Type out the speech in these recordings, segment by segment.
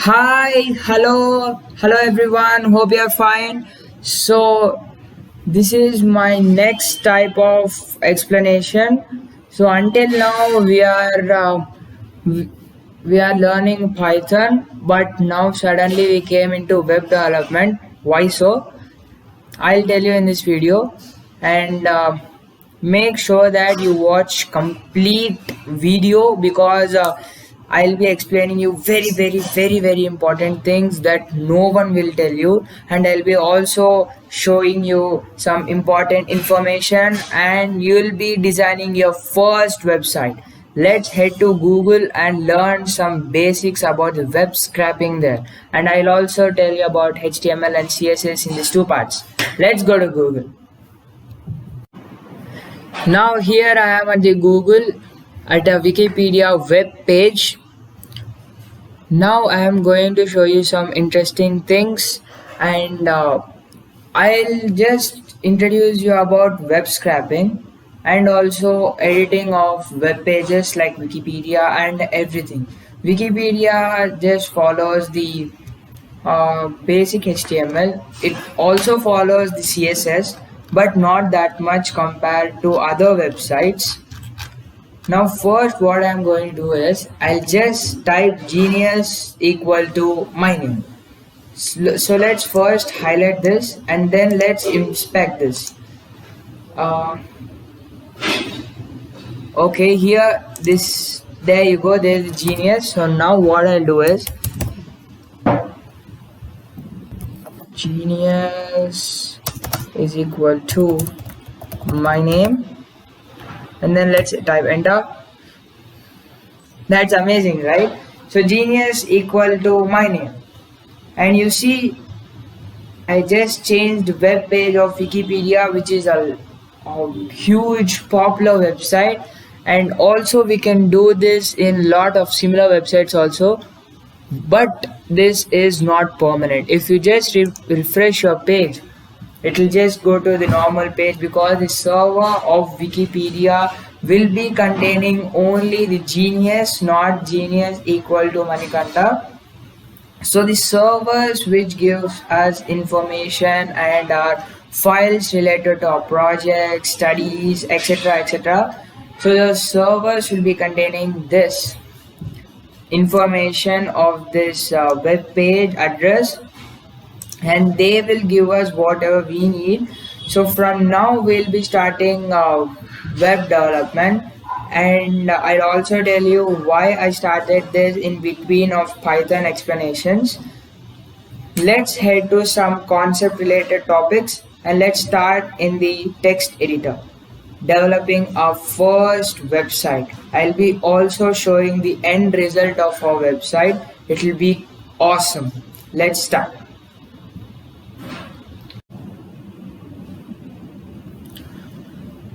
Hi, hello everyone. Hope you are fine. So, this is my next type of explanation. So, until now we we are learning Python, but now suddenly we came into web development. Why so? I'll tell you in this video, and make sure that you watch complete video because I'll be explaining you very important things that no one will tell you, and I'll be also showing you some important information, and you'll be designing your first website. Let's head to Google and learn some basics about the web scraping there. And I'll also tell you about HTML and CSS in these two parts. Let's go to Google. Now here I am at the Google at a Wikipedia web page. Now I am going to show you some interesting things, and I'll just introduce you about web scraping and also editing of web pages like Wikipedia and everything. Wikipedia just follows the basic HTML. It also follows the CSS, but not that much compared to other websites. Now first what I'm going to do is I'll just type genius equal to my name. So let's first highlight this and then let's inspect this. Okay, here there you go, there's the genius. So now what I'll do is genius is equal to my name, and then let's type enter. That's amazing, right? So genius equal to my name, and you see I just changed the web page of Wikipedia, which is a huge popular website, and also we can do this in lot of similar websites also, but this is not permanent. If you just refresh your page, it will just go to the normal page because the server of Wikipedia will be containing only the genius, not genius equal to Manikanta. So the servers which gives us information and our files related to our projects, studies, etc. So the servers will be containing this information of this web page address, and they will give us whatever we need. So from now we'll be starting web development, and I'll also tell you why I started this in between of Python explanations. Let's head to some concept related topics, and let's start in the text editor. Developing our first website. I'll be also showing the end result of our website. It will be awesome. Let's start.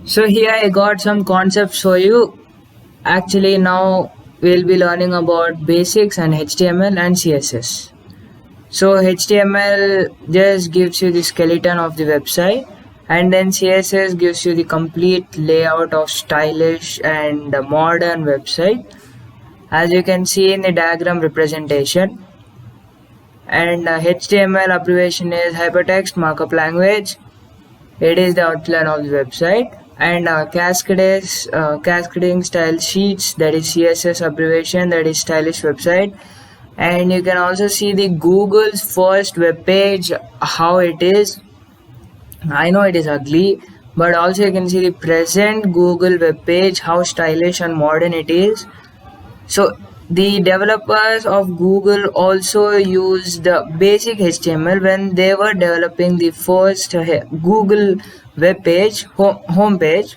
So here I got some concepts for you. Actually now we'll be learning about basics and HTML and CSS. So HTML just gives you the skeleton of the website, and then CSS gives you the complete layout of stylish and modern website, as you can see in the diagram representation. And HTML abbreviation is hypertext markup language. It is the outline of the website. And cascading style sheets, that is CSS abbreviation, that is stylish website. And you can also see the Google's first web page, how it is. I know it is ugly, but also you can see the present Google web page, how stylish and modern it is. So the developers of Google also used the basic HTML when they were developing the first Google web page, home page.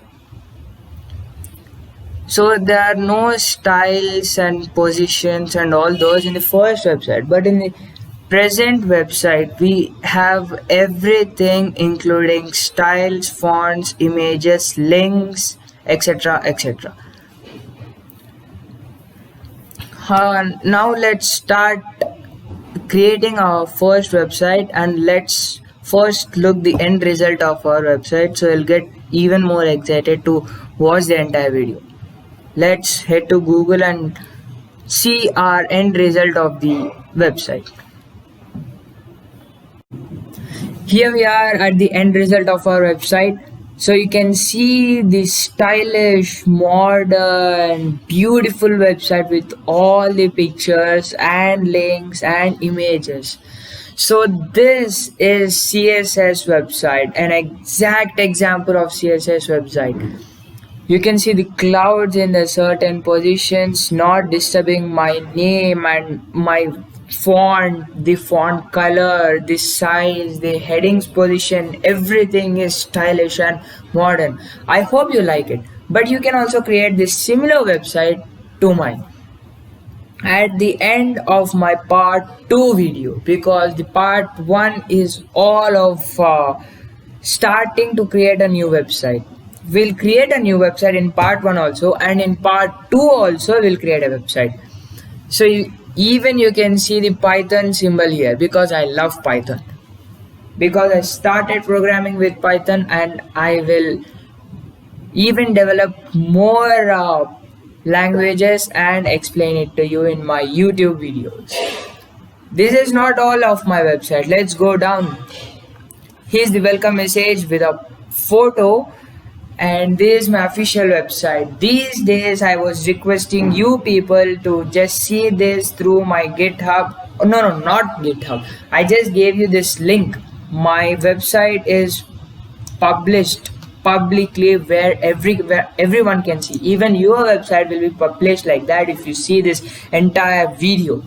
So there are no styles and positions and all those in the first website, but in the present website we have everything, including styles, fonts, images, links, etc. Now let's start creating our first website, and let's first look the end result of our website, so you'll get even more excited to watch the entire video. Let's head to Google and see our end result of the website. Here we are at the end result of our website. So you can see the stylish, modern, beautiful website with all the pictures and links and images. So this is CSS website, an exact example of CSS website. You can see the clouds in the certain positions, not disturbing my name and my font, the font color, the size, the headings position, everything is stylish and modern. I hope you like it. But you can also create this similar website to mine at the end of my part 2 video, because the part 1 is all of starting to create a new website. We'll create a new website in part 1 also, and in part 2 also we'll create a website. So even you can see the Python symbol here, because I love Python, because I started programming with Python, and I will even develop more languages and explain it to you in my YouTube videos. This is not all of my website. Let's go down. Here's the welcome message with a photo, and this is my official website. These days I was requesting you people to just see this through my GitHub. No, not GitHub. I just gave you this link. My website is published publicly where everyone can see. Even your website will be published like that if you see this entire video.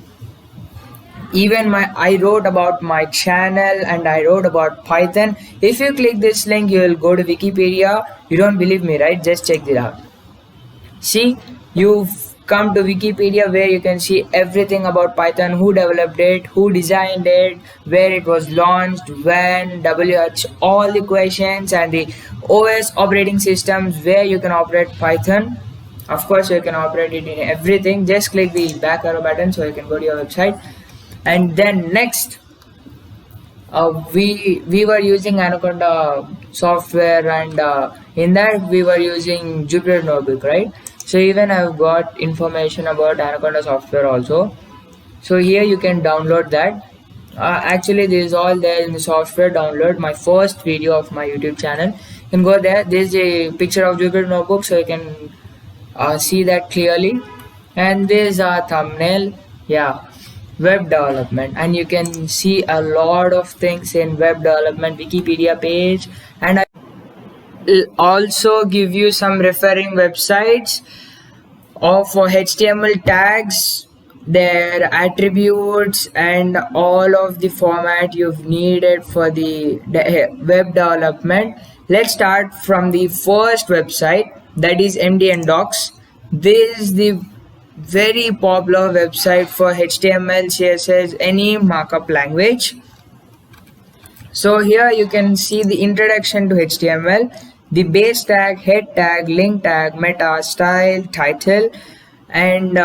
Even I wrote about my channel and I wrote about Python. If you click this link, you will go to Wikipedia. You don't believe me, right? Just check it out. See, you've come to Wikipedia where you can see everything about Python, who developed it, who designed it, where it was launched, when, WH, all the questions and the OS operating systems where you can operate Python. Of course, you can operate it in everything. Just click the back arrow button so you can go to your website. And then next, we were using Anaconda software, and in that we were using Jupyter Notebook, right? So even I've got information about Anaconda software also. So here you can download that. Actually, this is all there in the software download. My first video of my YouTube channel. You can go there. This is a picture of Jupyter Notebook, so you can see that clearly. And this is a thumbnail. Yeah. Web development, and you can see a lot of things in web development Wikipedia page, and I will also give you some referring websites of HTML tags, their attributes, and all of the format you've needed for the web development. Let's start from the first website, that is Mdn Docs. This is the very popular website for HTML, CSS, any markup language. So here you can see the introduction to HTML, the base tag, head tag, link tag, meta, style, title, and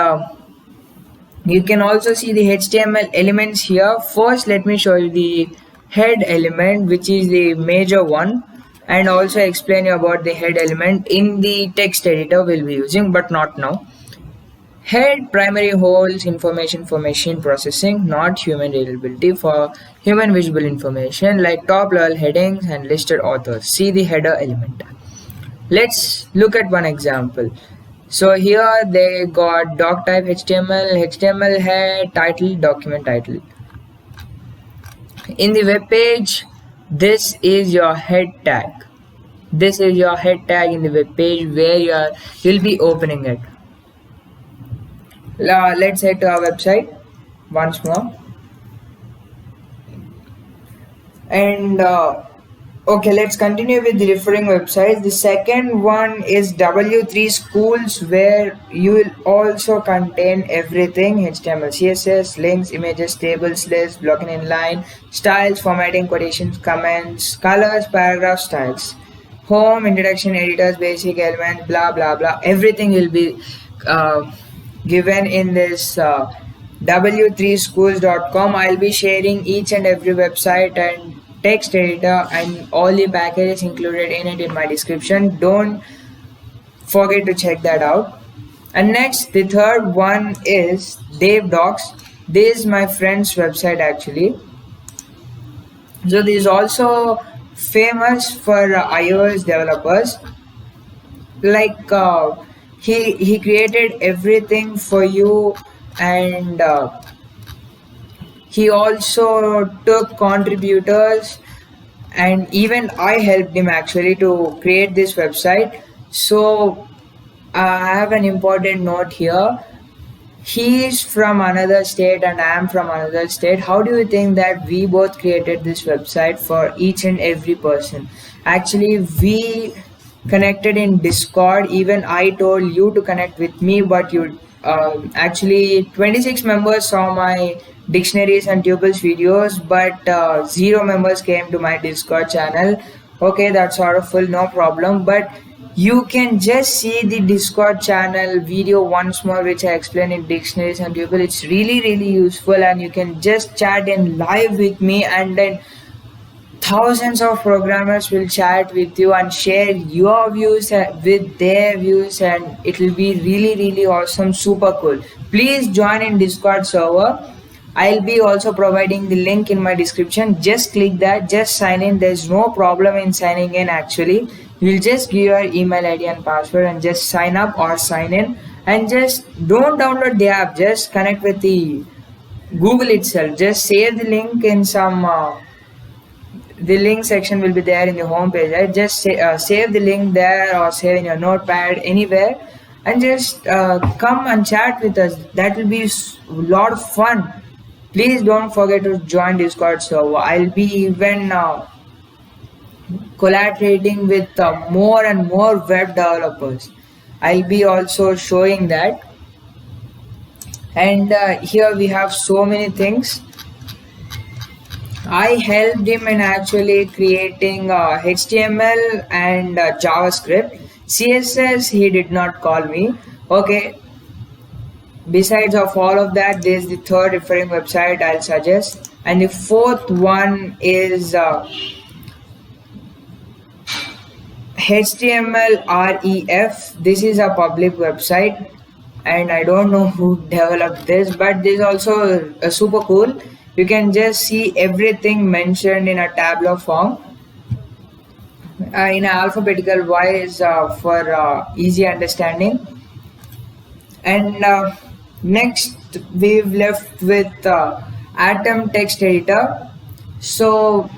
you can also see the HTML elements here. First, let me show you the head element, which is the major one, and also explain you about the head element in the text editor we'll be using, but not now. Head primary holds information for machine processing, not human readability, for human visible information like top level headings and listed authors. See the header element. Let's look at one example. So here they got doc type HTML, HTML head, title, document title. In the web page, this is your head tag. This is your head tag in the web page where you'll be opening it. Let's head to our website once more, and okay, let's continue with the referring websites. The second one is W3 Schools, where you will also contain everything: HTML, CSS, links, images, tables, lists, blocking inline, styles, formatting, quotations, comments, colors, paragraph styles, home, introduction, editors, basic elements, blah blah blah. Everything will be given in this w3schools.com. I'll be sharing each and every website and text editor and all the packages included in it in my description. Don't forget to check that out. And next, the third one is Dev Docs. This is my friend's website actually. So this is also famous for iOS developers. Like he created everything for you, and he also took contributors, and even I helped him actually to create this website. So I have an important note here. He is from another state and I am from another state. How do you think that we both created this website for each and every person? Actually, we connected in Discord. Even I told you to connect with me, but you actually 26 members saw my dictionaries and tuples videos, but 0 members came to my Discord channel. Okay, that's sort of full, no problem. But you can just see the Discord channel video once more, which I explain in dictionaries and tuple. It's really useful, and you can just chat in live with me, and then thousands of programmers will chat with you and share your views with their views, and it will be really awesome, super cool. Please join in Discord server. I'll be also providing the link in my description. Just click that, just sign in. There's no problem in signing in actually. You'll just give your email ID and password and just sign up or sign in, and just don't download the app, just connect with the Google itself. Just save the link in some the link section will be there in the home page, right? Just save the link there or save in your notepad anywhere, and just come and chat with us. That will be a lot of fun. Please don't forget to join Discord server. I'll be even collaborating with more and more web developers. I'll be also showing that. And here we have so many things. I helped him in actually creating HTML and JavaScript. CSS he did not call me. Okay. Besides of all of that, this is the third referring website I'll suggest. And the fourth one is HTML-REF. This is a public website, and I don't know who developed this, but this is also super cool. You can just see everything mentioned in a tabular form in alphabetical wise for easy understanding. And next we've left with Atom text editor. So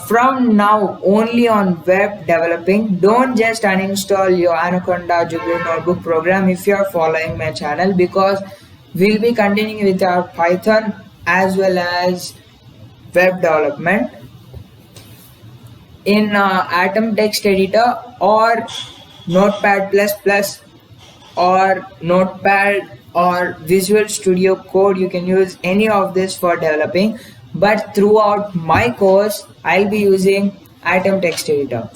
from now only on web developing, don't just uninstall your Anaconda Jupyter Notebook program if you are following my channel, because we'll be continuing with our Python as well as web development in Atom text editor or Notepad++ or Notepad or Visual Studio Code. You can use any of this for developing, but throughout my course I'll be using Atom text editor.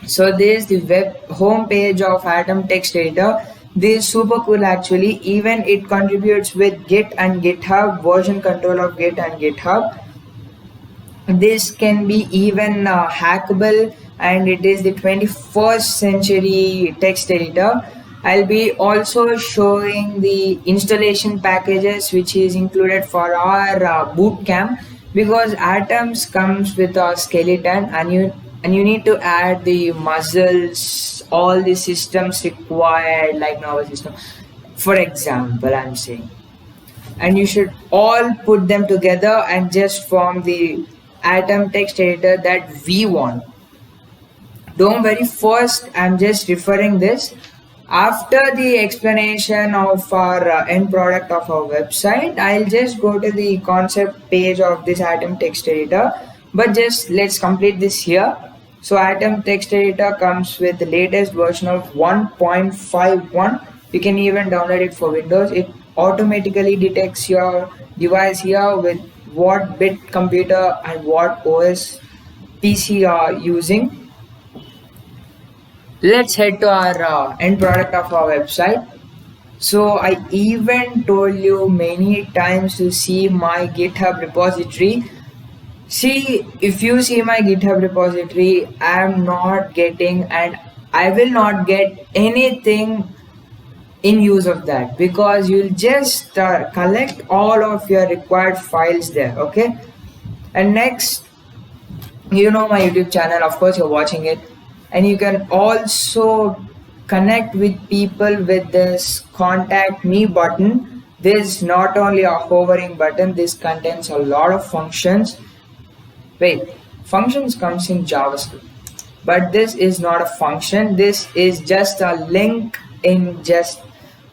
So this is the web home page of Atom text editor. This is super cool actually. Even it contributes with Git and GitHub, version control of Git and GitHub. This can be even hackable, and it is the 21st century text editor. I'll be also showing the installation packages which is included for our bootcamp, because Atoms comes with a skeleton, and you need to add the muscles, all the systems required, like Nova system, for example, I'm saying, and you should all put them together and just form the Atom text editor that we want. Don't worry, first I'm just referring this. After the explanation of our end product of our website, I'll just go to the concept page of this Atom text editor, but just let's complete this here. So Atom text editor comes with the latest version of 1.51. You can even download it for Windows. It automatically detects your device here with what bit computer and what OS PC you are using. Let's head to our end product of our website. So I even told you many times to see my GitHub repository. See, if you see my GitHub repository, I am not getting, and I will not get anything in use of that, because you'll just collect all of your required files there. Okay, and next, you know my YouTube channel, of course you're watching it, and you can also connect with people with this contact me button. This is not only a hovering button, this contains a lot of functions. Wait, functions comes in JavaScript, but this is not a function. This is just a link in just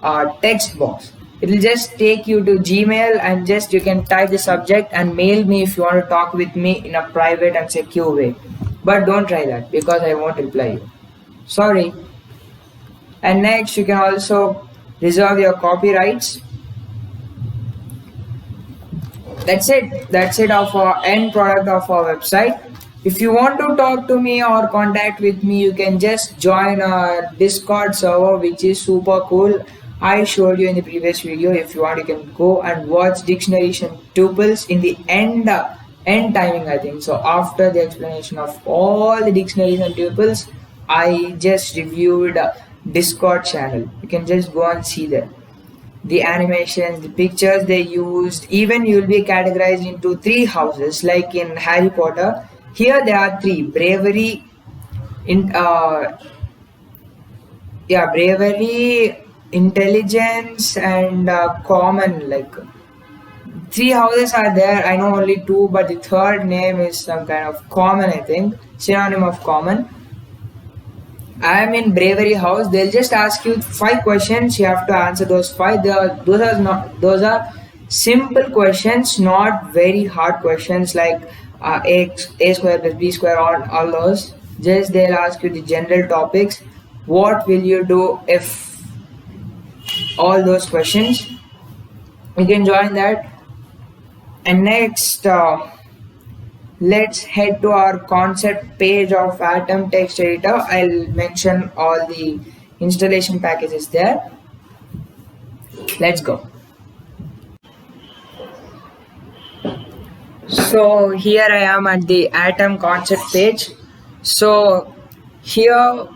a text box. It will just take you to Gmail, and just you can type the subject and mail me if you want to talk with me in a private and secure way. But don't try that because I won't reply you. Sorry. And next, you can also reserve your copyrights. That's it of our end product of our website. If you want to talk to me or contact with me, you can just join our Discord server, which is super cool. I showed you in the previous video. If you want, you can go and watch dictionaries and tuples in the end timing, I think. So after the explanation of all the dictionaries and tuples, I just reviewed Discord channel. You can just go and see there. The animations, the pictures they used, even you'll be categorized into 3 houses like in Harry Potter. Here there are 3: bravery, bravery, intelligence, and common. Like 3 houses are there. I know only 2, but the third name is some kind of common, I think, synonym of common. I am in bravery house. They'll just ask you 5 questions. You have to answer those 5. Those are simple questions, not very hard questions like a square plus b square, all those. Just they'll ask you the general topics. What will you do if all those questions? You can join that. And next, let's head to our concept page of Atom text editor. I'll mention all the installation packages there. Let's go. So here I am at the Atom concept page. So here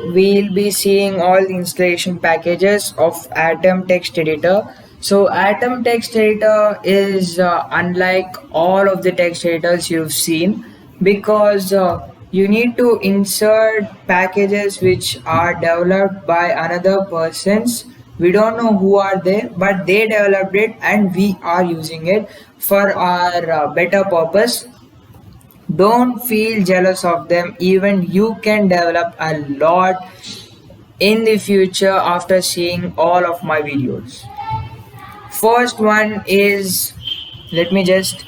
we'll be seeing all the installation packages of Atom text editor. So Atom text editor is unlike all of the text editors you've seen, because you need to insert packages which are developed by another persons. We don't know who are they, but they developed it and we are using it for our better purpose. Don't feel jealous of them. Even you can develop a lot in the future after seeing all of my videos. First one is, let me just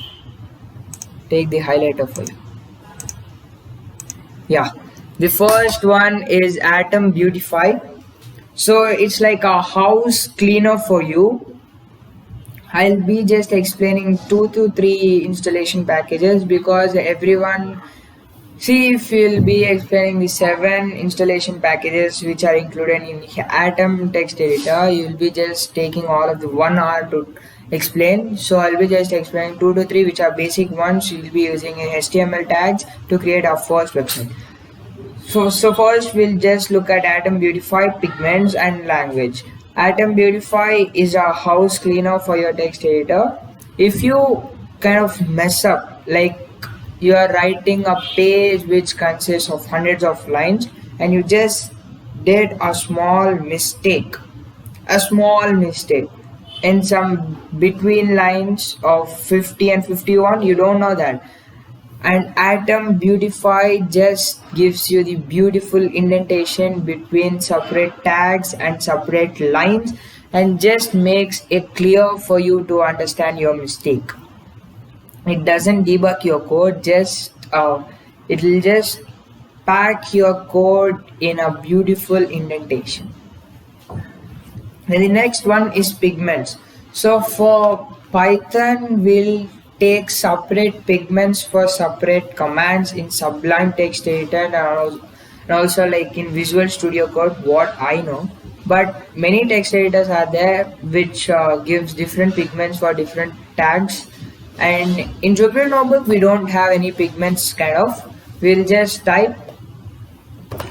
take the highlighter for you. Yeah, the first one is Atom Beautify. So it's like a house cleaner for you. I'll be just explaining 2 to 3 installation packages, because everyone, see, if you'll be explaining the 7 installation packages which are included in Atom text editor, you'll be just taking all of the 1 hour to explain. So I'll be just explaining 2 to 3 which are basic ones. You'll be using HTML tags to create our first website. So first we'll just look at Atom Beautify, pigments and language. Atom Beautify is a house cleaner for your text editor. If you kind of mess up, like you are writing a page which consists of hundreds of lines and you just did a small mistake in some between lines of 50 and 51, you don't know that, and Atom Beautify just gives you the beautiful indentation between separate tags and separate lines and just makes it clear for you to understand your mistake. It doesn't debug your code, just it will just pack your code in a beautiful indentation. Then the next one is pigments. So for Python, we'll take separate pigments for separate commands in Sublime Text Editor and also like in Visual Studio Code, what I know. But many text editors are there which gives different pigments for different tags. And in Jupyter Notebook, we don't have any pigments kind of. We'll just type.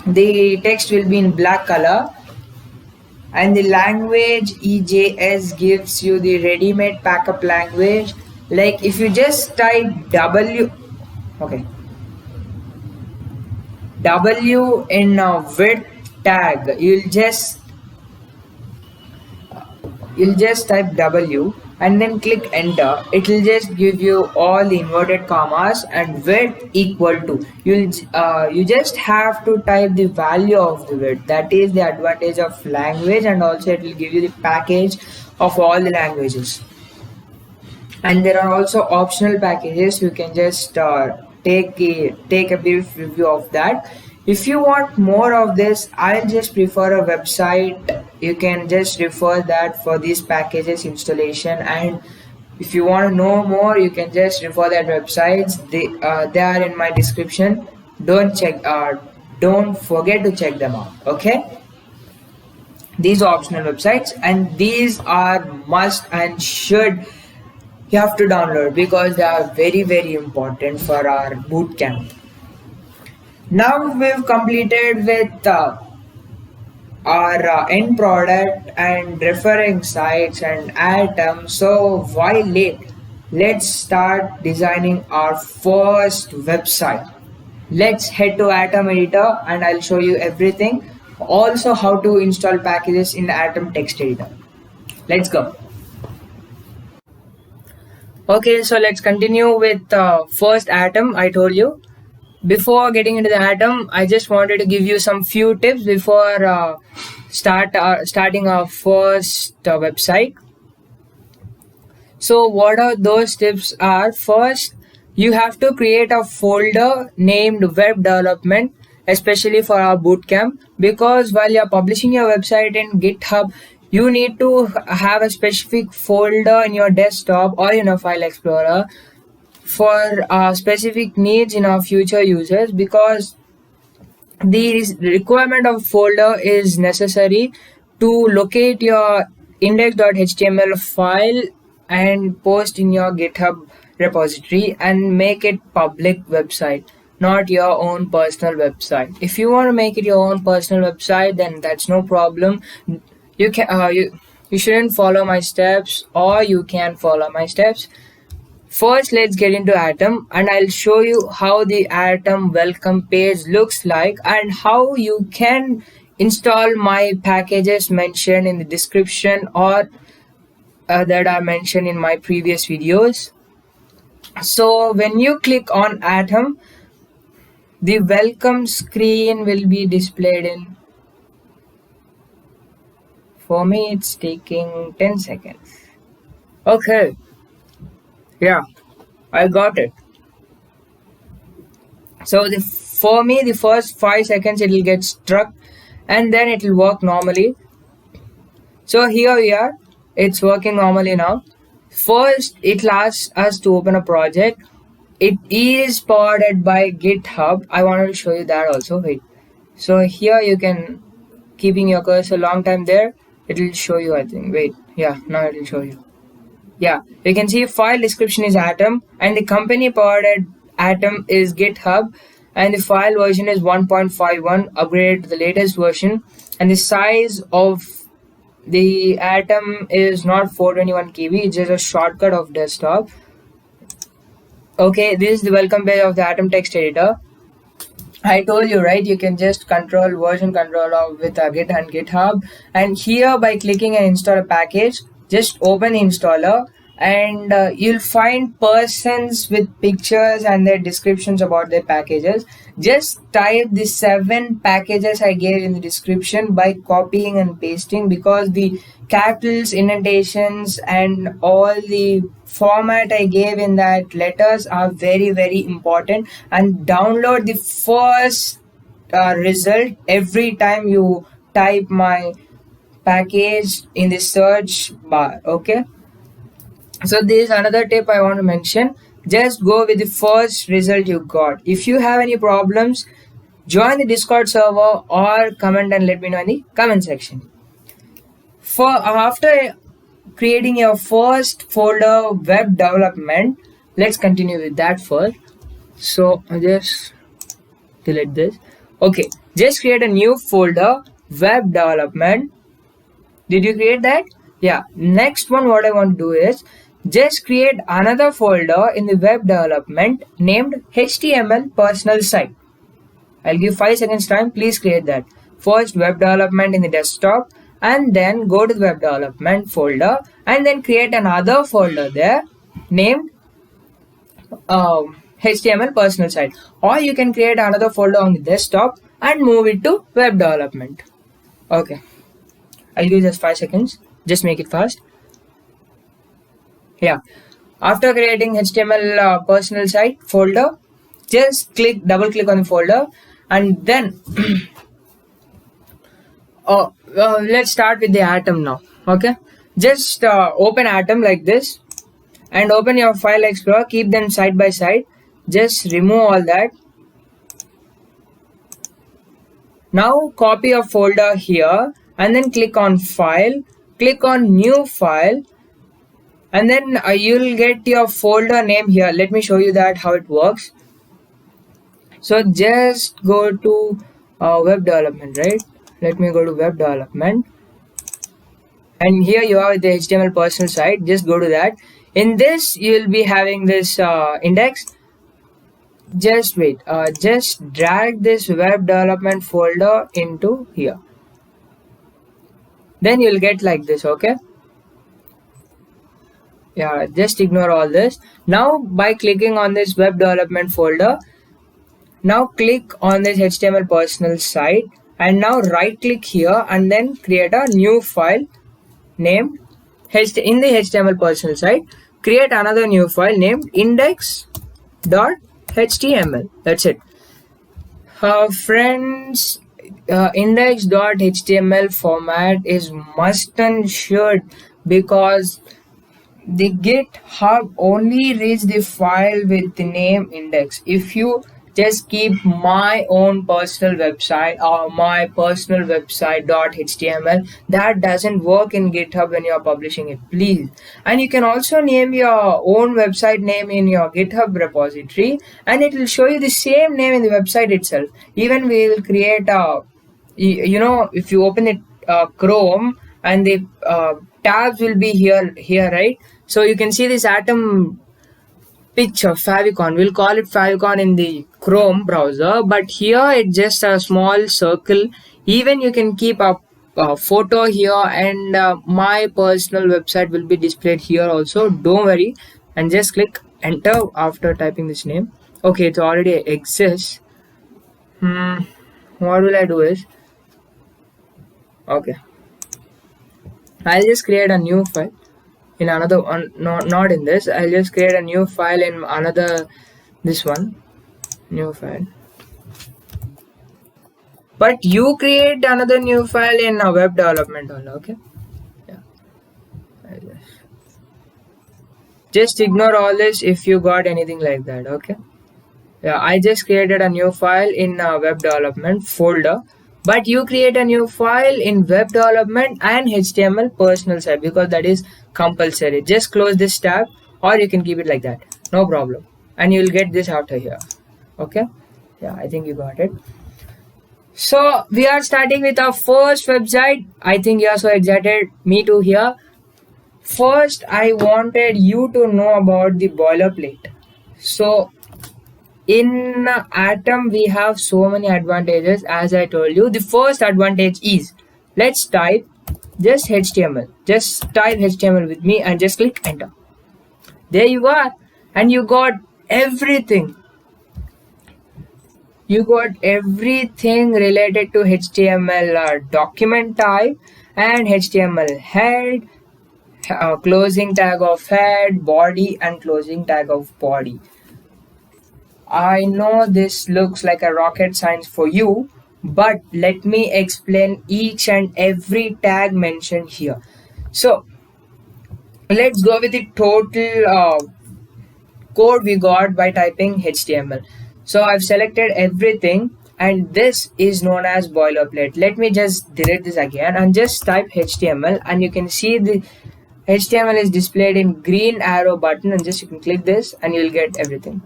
The text will be in black color. and the language EJS gives you the ready-made backup language. Like if you just type okay, W in a width tag, you'll just type W and then click enter. It will just give you all the inverted commas and width equal to. You just have to type the value of the width. That is the advantage of language, and also it will give you the package of all the languages. And there are also optional packages. You can just take a brief review of that. If you want more of this, I'll just prefer a website. You can just refer that for these packages installation, and if you want to know more, you can just refer that websites. They are in my description. Don't forget to check them out. Okay, these are optional websites, and these are must and should you have to download because they are very important for our bootcamp. Now we've completed with our end product and referring sites and items. So why late? Let's start designing our first website. Let's head to Atom editor and I'll show you everything. Also how to install packages in Atom text editor. Let's go. Okay, so let's continue with first Atom. I told you. Before getting into the Atom, I just wanted to give you some few tips before starting our first website. So what are those tips are? First, you have to create a folder named web development, especially for our bootcamp, because while you're publishing your website in GitHub, you need to have a specific folder in your desktop or in a file explorer for specific needs in our future users, because the requirement of folder is necessary to locate your index.html file and post in your GitHub repository and make it public website, not your own personal website. If you want to make it your own personal website, then that's no problem. You can you shouldn't follow my steps, or you can follow my steps. First, let's get into Atom and I'll show you how the Atom welcome page looks like and how you can install my packages mentioned in the description or that are mentioned in my previous videos. So when you click on Atom, the welcome screen will be displayed in. For me, it's taking 10 seconds. Okay. Yeah, I got it. So for me, the first 5 seconds it will get struck and then it will work normally. So here we are, it's working normally now. First, it asks us to open a project. It is powered by GitHub. I wanted to show you that also. Wait. So here you can, keeping your cursor a long time there, it will show you, I think. Wait, yeah, now it will show you. Yeah, you can see file description is Atom and the company powered Atom is GitHub, and the file version is 1.51 upgraded to the latest version, and the size of the Atom is not 421 KB, it's just a shortcut of desktop. Okay, this is the welcome page of the Atom text editor. I told you, right, you can just control version control with Git and GitHub, and here by clicking and install a package, just open the installer and you'll find persons with pictures and their descriptions about their packages. Just type the 7 packages I gave in the description by copying and pasting, because the capitals, indentations and all the format I gave in that letters are very important, and download the first result every time you type my package in the search bar. Okay, so this is another tip I want to mention. Just go with the first result you got. If you have any problems, join the Discord server or comment and let me know in the comment section. For after creating your first folder web development, let's continue with that first. So I just delete this. Okay, just create a new folder web development. Did you create that? Yeah. Next one, what I want to do is just create another folder in the web development named HTML personal site. I'll give 5 seconds time. Please create that. First, web development in the desktop, and then go to the web development folder and then create another folder there named HTML personal site. Or you can create another folder on the desktop and move it to web development. Okay. I'll give just 5 seconds. Just make it fast. Yeah. After creating HTML personal site folder, just double click on the folder, and then let's start with the Atom now. Okay. Just open Atom like this and open your file explorer. Keep them side by side. Just remove all that. Now copy a folder here and then click on file, click on new file, and then you'll get your folder name here. Let me show you that how it works. So just go to web development, right? Let me go to web development, and here you are with the HTML personal site. Just go to that. In this you'll be having this index. Just wait, just drag this web development folder into here. Then you'll get like this. Okay. Yeah, just ignore all this. Now by clicking on this web development folder, now click on this HTML personal site, and now right click here and then create a new file named in the HTML personal site. Create another new file named index.html. That's it. Friends, index.html format is must and should, because the GitHub only reads the file with the name index. If you just keep my own personal website or my personal website.html, that doesn't work in GitHub when you're publishing it, please. And you can also name your own website name in your GitHub repository, and it will show you the same name in the website itself. Even we will create a, if you open it Chrome, and the tabs will be here, right? So you can see this Atom picture, favicon. We'll call it favicon in the Chrome browser, but here it's just a small circle. Even you can keep a photo here, and my personal website will be displayed here also. Don't worry, and just click enter after typing this name. Okay, it already exists. What will I do is, okay, I'll just create a new file in another one. No, not in this. I'll just create a new file in another, this one, new file. But you create another new file in a web development only. Okay. Yeah. Just ignore all this if you got anything like that. Okay. Yeah, I just created a new file in a web development folder, but you create a new file in web development and HTML personal site, because that is compulsory. Just close this tab, or you can keep it like that, no problem, and you will get this after here. Okay. Yeah, I think you got it. So we are starting with our first website. I think you are so excited, me too here. First, I wanted you to know about the boilerplate. So in Atom we have so many advantages. As I told you, the first advantage is, let's type just HTML. Just type HTML with me and just click enter. There you are, and you got everything. You got everything related to HTML document type and HTML head, closing tag of head, body, and closing tag of body. I know this looks like a rocket science for you, but let me explain each and every tag mentioned here. So let's go with the total code we got by typing HTML. So I've selected everything, and this is known as boilerplate. Let me just delete this again and just type HTML, and you can see the HTML is displayed in green arrow button, and just you can click this and you'll get everything.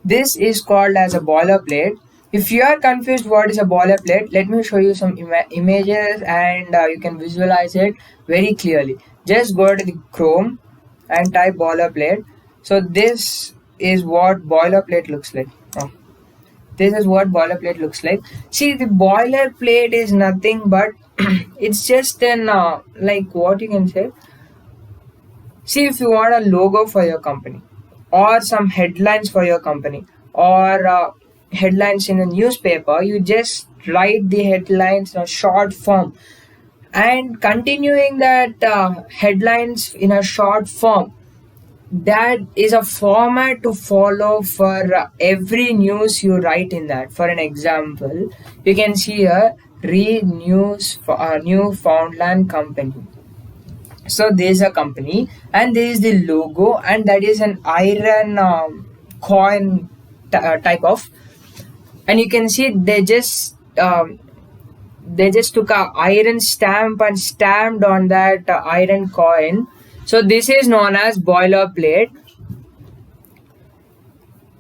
This is called as a boilerplate. If you are confused what is a boilerplate, let me show you some images and you can visualize it very clearly. Just go to the Chrome and type boilerplate. So this is what boilerplate looks like. Oh, this is what boilerplate looks like. See, the boilerplate is nothing but it's just an like what you can say. See, if you want a logo for your company or some headlines for your company or headlines in a newspaper, you just write the headlines in a short form and continuing that headlines in a short form. That is a format to follow for every news you write in that. For an example, you can see here read news for a Newfoundland company. So there's a company and there is the logo, and that is an iron coin type of, and you can see they just took a iron stamp and stamped on that iron coin. So this is known as boilerplate.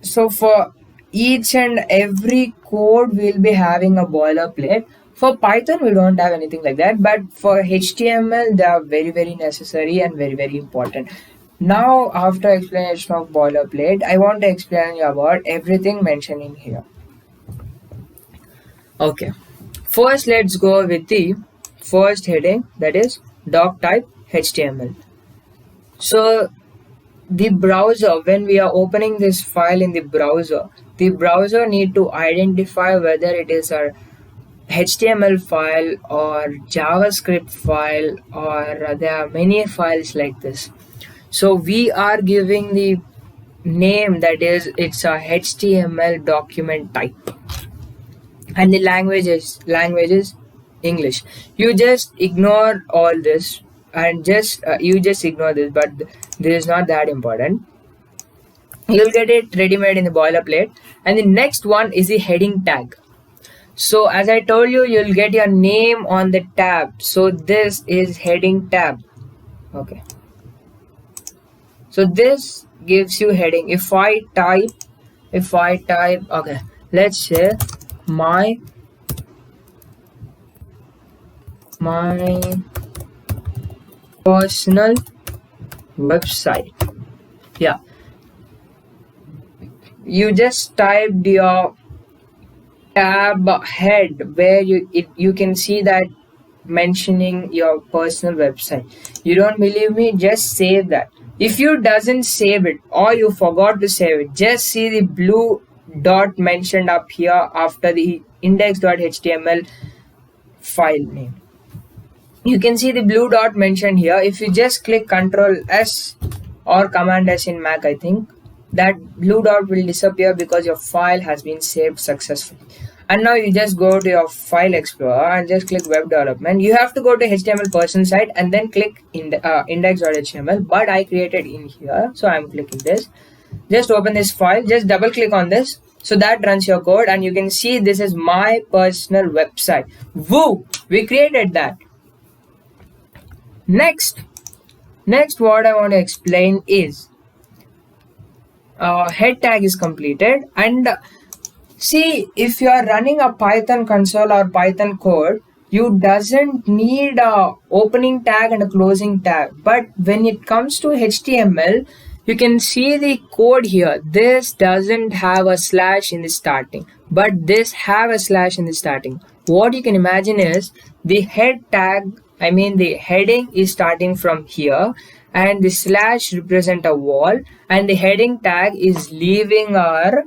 So for each and every code we'll be having a boilerplate. For Python we don't have anything like that, but for HTML they are very necessary and very important. Now after explanation of boilerplate, I want to explain you about everything mentioned in here. Okay, first let's go with the first heading, that is doc type HTML. So the browser, when we are opening this file in the browser need to identify whether it is a HTML file or JavaScript file, or there are many files like this. So we are giving the name, that is it's a HTML document type, and the language is English. You just ignore all this and you just ignore this, but this is not that important. You'll get it ready-made in the boilerplate. And the next one is the heading tag. So as I told you, you'll get your name on the tab. So this is heading tab. Okay, so this gives you heading. If I type okay, let's say my personal website. Yeah, you just typed your tab head where you can see that mentioning your personal website. You don't believe me? Just save that. If you doesn't save it or you forgot to save it, just see the blue dot mentioned up here after the index.html file name. You can see the blue dot mentioned here. If you just click Ctrl S or Command S in Mac, I think that blue dot will disappear because your file has been saved successfully. And now you just go to your file explorer and just click web development. You have to go to HTML person site and then click index.html, but I created in here, so I'm clicking this. Just open this file, just double click on this, so that runs your code, and you can see this is my personal website. Woo, we created that. Next what I want to explain is head tag is completed. And see, if you are running a Python console or Python code, you doesn't need a opening tag and a closing tag. But when it comes to HTML, you can see the code here. This doesn't have a slash in the starting, but this have a slash in the starting. What you can imagine is the head tag, I mean the heading is starting from here, and the slash represent a wall, and the heading tag is leaving our,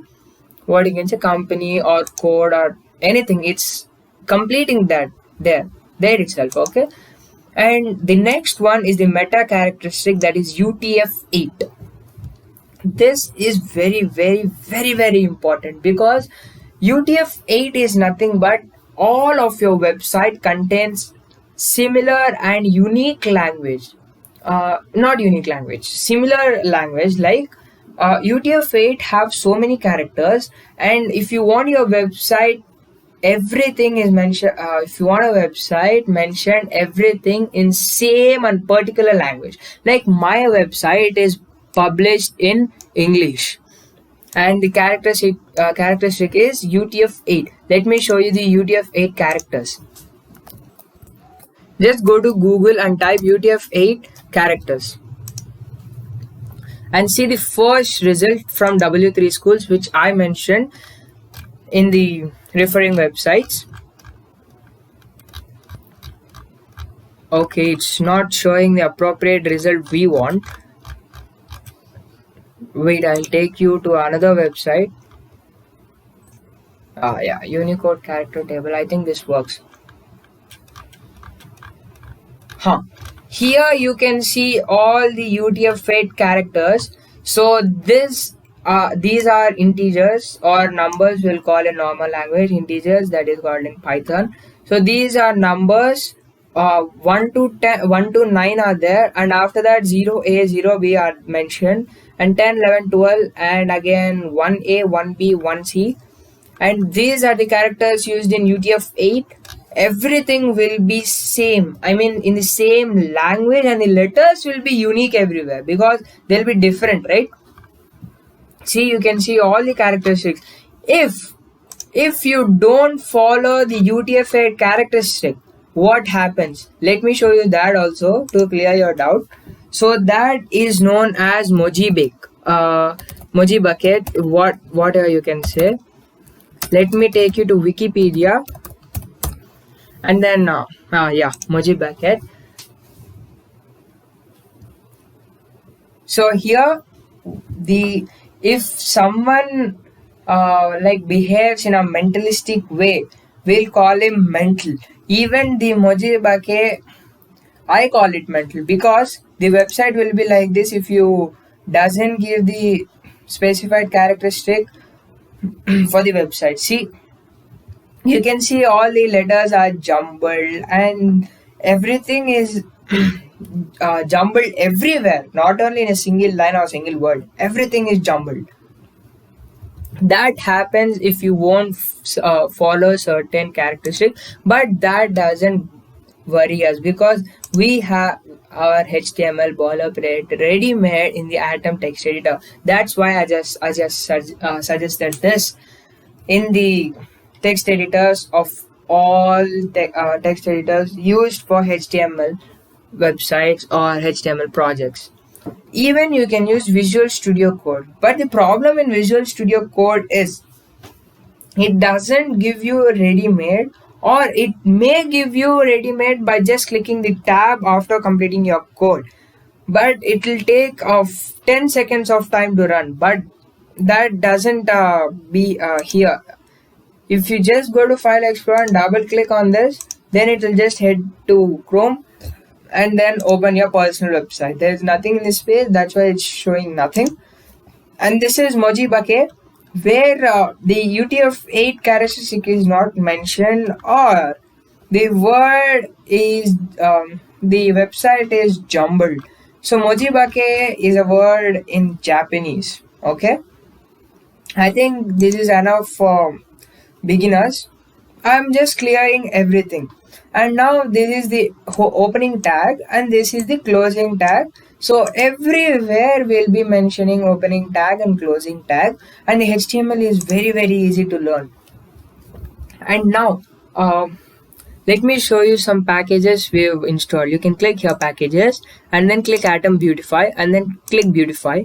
what you can say, company or code or anything. It's completing that there itself. Okay, and the next one is the meta characteristic, that is UTF-8. This is very important, because UTF-8 is nothing but all of your website contains similar and unique language, not unique language, similar language. Like UTF-8 have so many characters, and if you want your website everything is mentioned, if you want a website mention everything in same and particular language, like my website is published in English, and the characteristic is UTF-8. Let me show you the UTF-8 characters. Just go to Google and type UTF-8 characters and see the first result from W3 schools, which I mentioned in the referring websites. Okay, it's not showing the appropriate result we want. Wait, I'll take you to another website. Yeah, Unicode character table. I think this works. Here you can see all the UTF-8 characters. So these are integers or numbers, we'll call in normal language. Integers, that is called in Python. So these are numbers. 1 to 10, 1 to 9 are there, and after that 0a 0b are mentioned, and 10 11 12, and again 1a 1b 1c, and these are the characters used in UTF-8. Everything will be same, I mean in the same language, and the letters will be unique everywhere because they'll be different, right? See, you can see all the characteristics. If you don't follow the UTF-8 characteristic, what happens? Let me show you that also to clear your doubt. So that is known as Mojibake. Mojibake, whatever you can say. Let me take you to Wikipedia, and then yeah, Mojibake. So here, if someone like behaves in a mentalistic way, we'll call him mental. Even the Mojibake, I call it mental because the website will be like this if you doesn't give the specified characteristic for the website. See, you can see all the letters are jumbled and everything is jumbled everywhere, not only in a single line or single word. Everything is jumbled. That happens if you won't follow certain characteristics, but that doesn't worry us because we have our HTML boilerplate ready made in the Atom text editor. That's why I just suggested this in the text editors of all text editors used for HTML websites or HTML projects. Even you can use Visual Studio Code, but the problem in Visual Studio Code is it doesn't give you a ready-made, or it may give you ready-made by just clicking the tab after completing your code, but it will take 10 seconds of time to run, but that doesn't be here. If you just go to File Explorer and double click on this, then it will just head to Chrome and then open your personal website. There is nothing in this page, that's why it's showing nothing. And this is Mojibake, where the UTF-8 characteristic is not mentioned, or the word is the website is jumbled. So Mojibake is a word in Japanese. Okay, I think this is enough for beginners. I'm just clearing everything. And now this is the opening tag and this is the closing tag. So everywhere we'll be mentioning opening tag and closing tag, and the HTML is very easy to learn. And now let me show you some packages we've installed. You can click here packages and then click Atom Beautify and then click Beautify,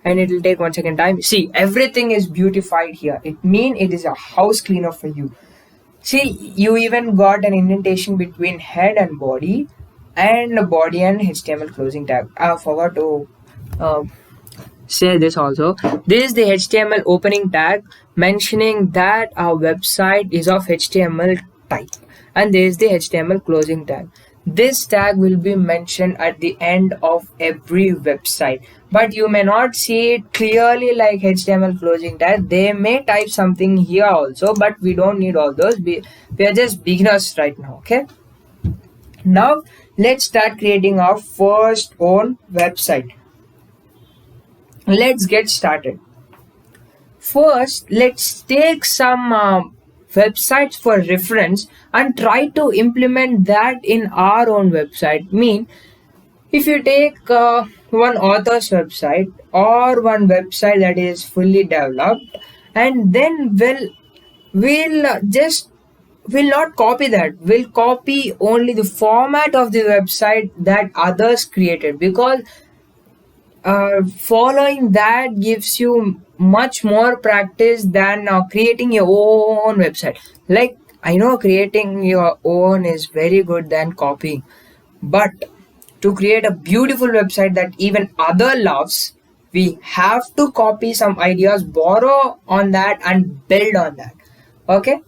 and it will take 1 second time. See, everything is beautified here. It means it is a house cleaner for you. See, you even got an indentation between head and body and HTML closing tag. I forgot to say this also. This is the HTML opening tag mentioning that our website is of HTML type, and this is the HTML closing tag. This tag will be mentioned at the end of every website, but you may not see it clearly like HTML closing tag. They may type something here also, but we don't need all those. We are just beginners right now. Okay, now let's start creating our first own website. Let's get started. First, let's take some websites for reference and try to implement that in our own website. If you take one author's website or one website that is fully developed, and then we'll not copy that. We'll copy only the format of the website that others created, because following that gives you much more practice than creating your own website. Like, I know creating your own is very good than copying, but to create a beautiful website that even other loves, we have to copy some ideas, borrow on that, and build on that. Okay,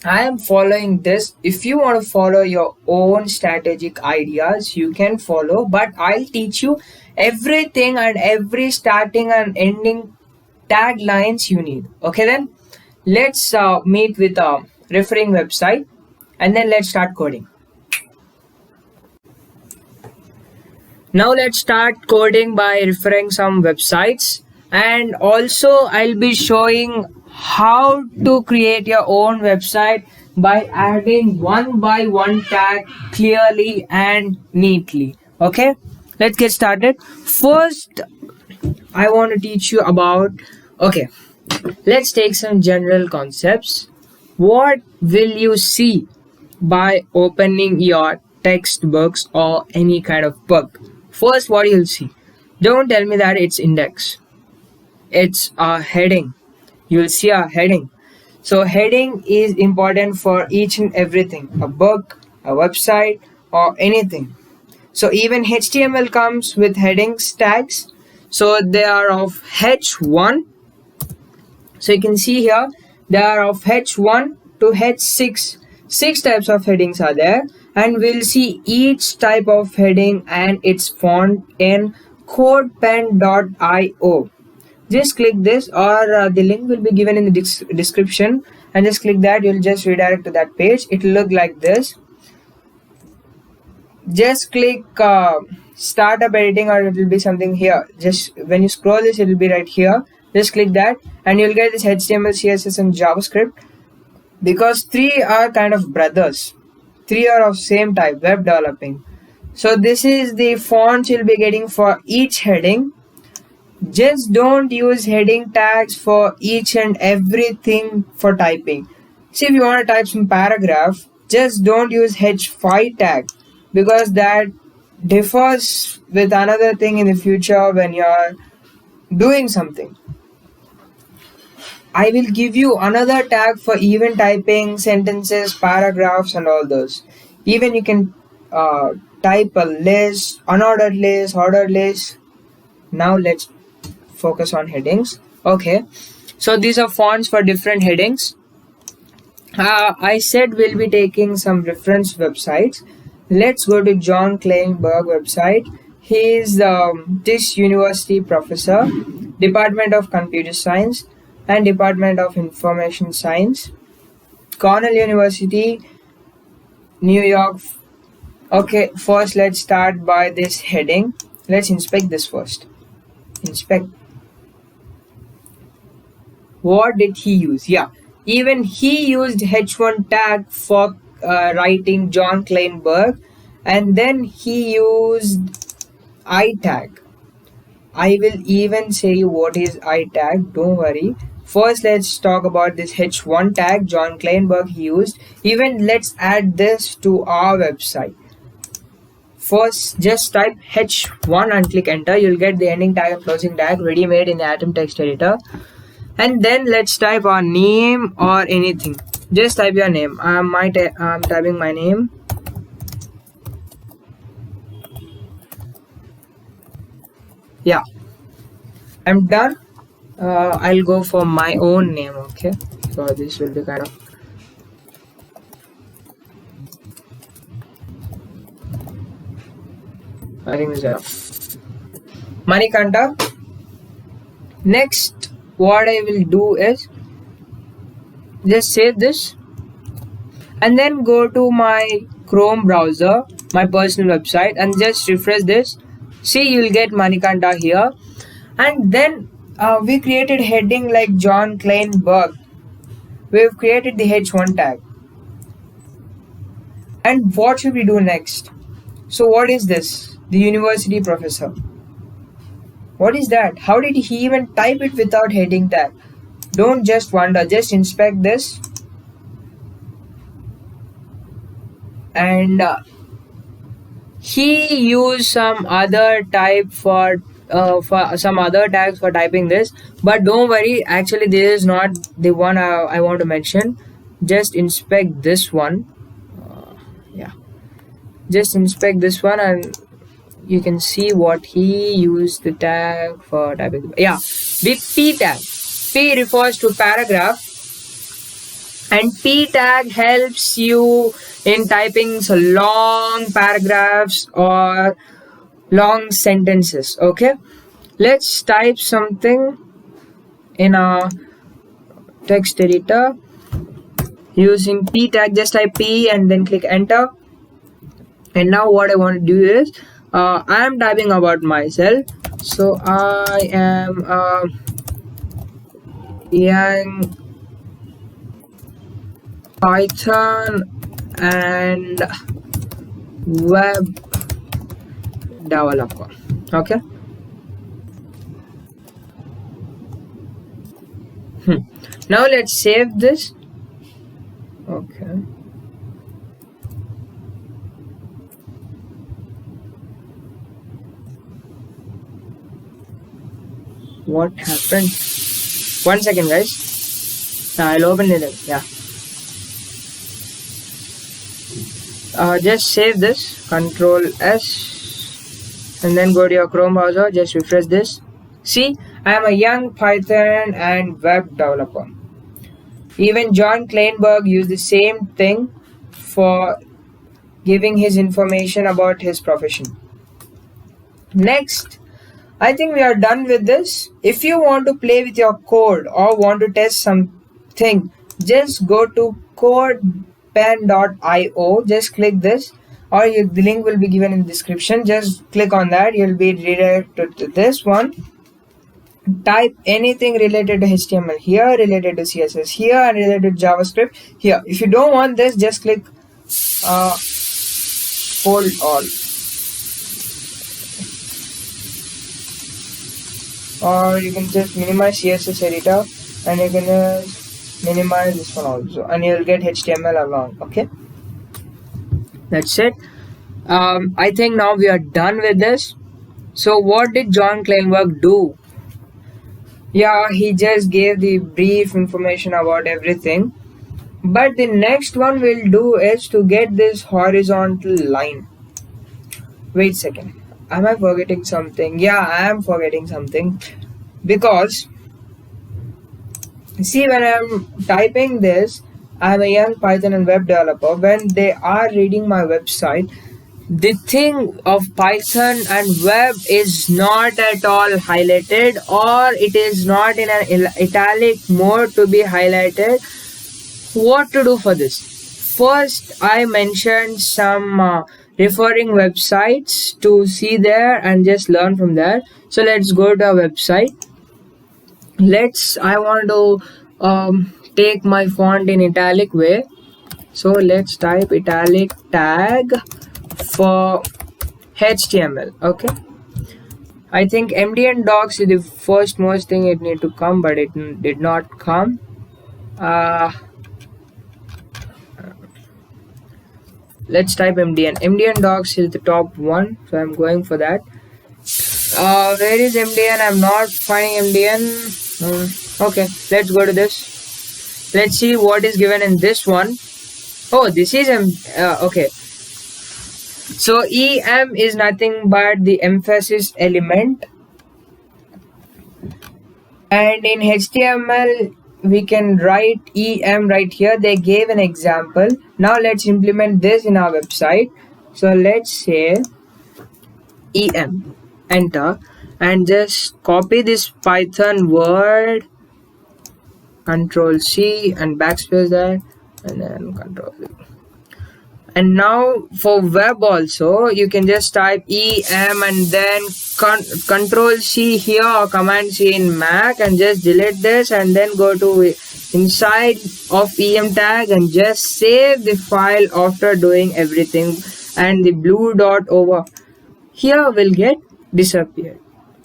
I am following this. If you want to follow your own strategic ideas, you can follow, but I'll teach you everything and every starting and ending taglines you need. Okay, then let's meet with a referring website, and then let's start coding. Now let's start coding by referring some websites, and also I'll be showing how to create your own website by adding one by one tag clearly and neatly. Okay, let's get started. First, I want to teach you about, okay, let's take some general concepts. What will you see by opening your textbooks or any kind of book? First, what you'll see, don't tell me that it's index. It's a heading. You'll see a heading. So heading is important for each and everything, a book, a website, or anything. So even HTML comes with headings tags. So they are of H1. So you can see here, they are of H1 to H6. 6 types of headings are there, and we'll see each type of heading and its font in codepen.io. Just click this, or the link will be given in the description, and just click that. You'll just redirect to that page. It will look like this. Just click startup editing, or it will be something here. Just when you scroll this, it will be right here. Just click that, and you'll get this HTML, CSS, and JavaScript, because 3 are kind of brothers. 3 are of same type, web developing. So this is the fonts you'll be getting for each heading. Just don't use heading tags for each and everything for typing. See, if you want to type some paragraph, just don't use H5 tag, because that differs with another thing in the future when you're doing something. I will give you another tag for even typing sentences, paragraphs, and all those. Even you can type a list, unordered list, ordered list. Now let's focus on headings. Okay, so these are fonts for different headings. I said we'll be taking some reference websites. Let's go to John Kleinberg website. He is this university professor, Department of Computer Science and Department of Information Science, Cornell University, New York. Okay, first let's start by this heading. Let's inspect this first. Inspect. What did he use? Yeah, even he used H1 tag for writing John Kleinberg, and then he used I tag. I will even say you what is I tag, don't worry. First, let's talk about this H1 tag John Kleinberg used. Even let's add this to our website. First, just type H1 and click enter. You'll get the ending tag and closing tag ready made in the Atom text editor. And then let's type our name or anything. Just type your name. I'm typing my name. Yeah, I'm done. I'll go for my own name. Okay, so this will be kind of I think it's enough. Manikanta. Next, what I will do is just save this and then go to my Chrome browser, my personal website, and just refresh this. See, you'll get Manikanta here, and then we created heading like John Kleinberg. We've created the H1 tag. And what should we do next? So what is this? The university professor. What is that? How did he even type it without heading tag? Don't just wonder, just inspect this. And he used some other type for some other tags for typing this, but don't worry, actually this is not the one I want to mention. Just inspect this one. Yeah, just inspect this one and you can see what he used the tag for typing. Yeah, the p tag. P refers to paragraph and p tag helps you in typing so long paragraphs or long sentences. Okay, let's type something in a text editor using p tag. Just type p and then click enter. And now what I want to do is I am typing about myself. So I am a young Python and web developer. Okay. Now let's save this. Okay. What happened? 1 second, guys. I'll open it. Yeah. Just save this. Control S, and then go to your Chrome browser. Just refresh this. See, I am a young Python and web developer. Even John Kleinberg used the same thing for giving his information about his profession. Next, I think we are done with this. If you want to play with your code or want to test something, just go to codepen.io. Just click this, or the link will be given in the description. Just click on that. You'll be redirected to this one. Type anything related to HTML here, related to CSS here, and related to JavaScript here. If you don't want this, just click hold all, or you can just minimize CSS editor and you can minimize this one also, and you'll get HTML along. Okay, that's it. I think now we are done with this. So what did John Kleinberg do? Yeah, he just gave the brief information about everything, but the next one we'll do is to get this horizontal line. Wait a second, am I forgetting something? Yeah, I am forgetting something, because see, when I'm typing this, I'm a young Python and web developer. When they are reading my website, the thing of Python and web is not at all highlighted, or it is not in an italic mode to be highlighted. What to do for this? First, I mentioned some referring websites to see there and just learn from there. So let's go to our website. I want to take my font in italic way. So let's type italic tag for HTML. Okay, I think Mdn Docs is the first most thing it need to come, but it did not come. Let's type Mdn Docs is the top one, so I'm going for that. Where is Mdn? I'm not finding Mdn. Okay, let's go to this. Let's see what is given in this one. Oh, this is okay. So EM is nothing but the emphasis element, and in HTML we can write EM right here. They gave an example. Now let's implement this in our website. So let's say EM, enter, and just copy this Python word, Control C and backspace that, and then Control V. And now for web also, you can just type EM and then Control C here or Command C in Mac and just delete this, and then go to inside of EM tag and just save the file after doing everything, and the blue dot over here will get disappeared.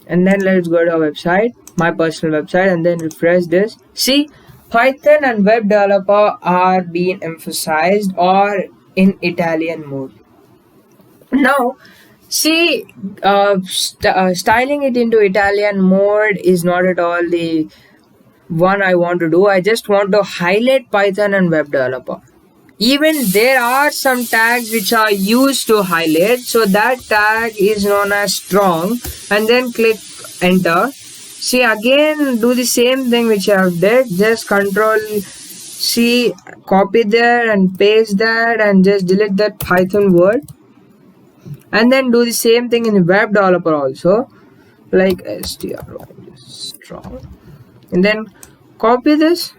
and then let's go to our website, my personal website, and then refresh this. See, Python and web developer are being emphasized or in Italian mode. Now, see, styling it into Italian mode is not at all the one I want to do. I just want to highlight Python and web developer. Even there are some tags which are used to highlight, so that tag is known as strong, and then click enter. See, again do the same thing which I have did, just control C, copy there and paste that and just delete that Python word, and then do the same thing in the web developer also, like str strong, and then copy this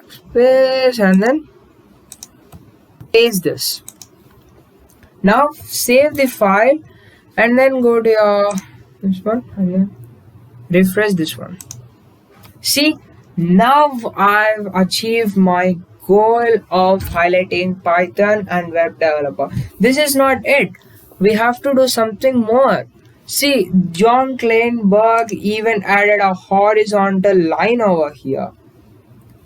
space and then paste this. Now save the file and then go to your this one and then refresh this one. See, now I've achieved my goal of highlighting Python and web developer. This is not it. We have to do something more. See, John Kleinberg even added a horizontal line over here.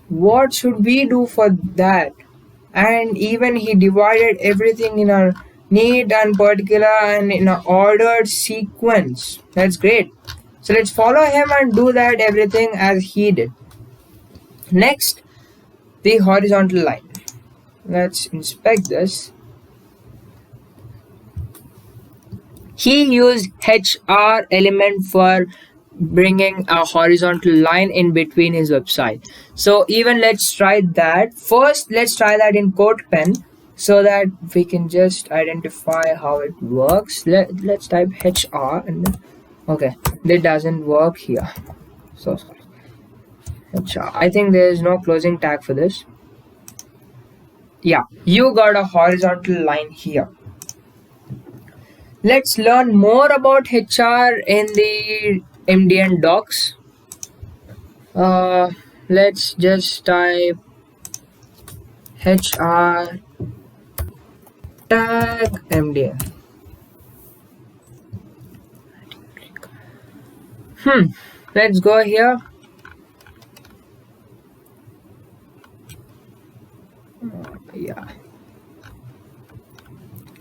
What should we do for that? And even he divided everything in a neat and particular and in an ordered sequence. That's great. So let's follow him and do that everything as he did. Next, the horizontal line. Let's inspect this. He used HR element for bringing a horizontal line in between his website. So even let's try that. First, let's try that in CodePen so that we can just identify how it works. Let's type HR and then, okay, that doesn't work here. So sorry. HR. I think there is no closing tag for this. Yeah, you got a horizontal line here. Let's learn more about HR in the Mdn Docs. Let's just type HR tag Mdn. Let's go here.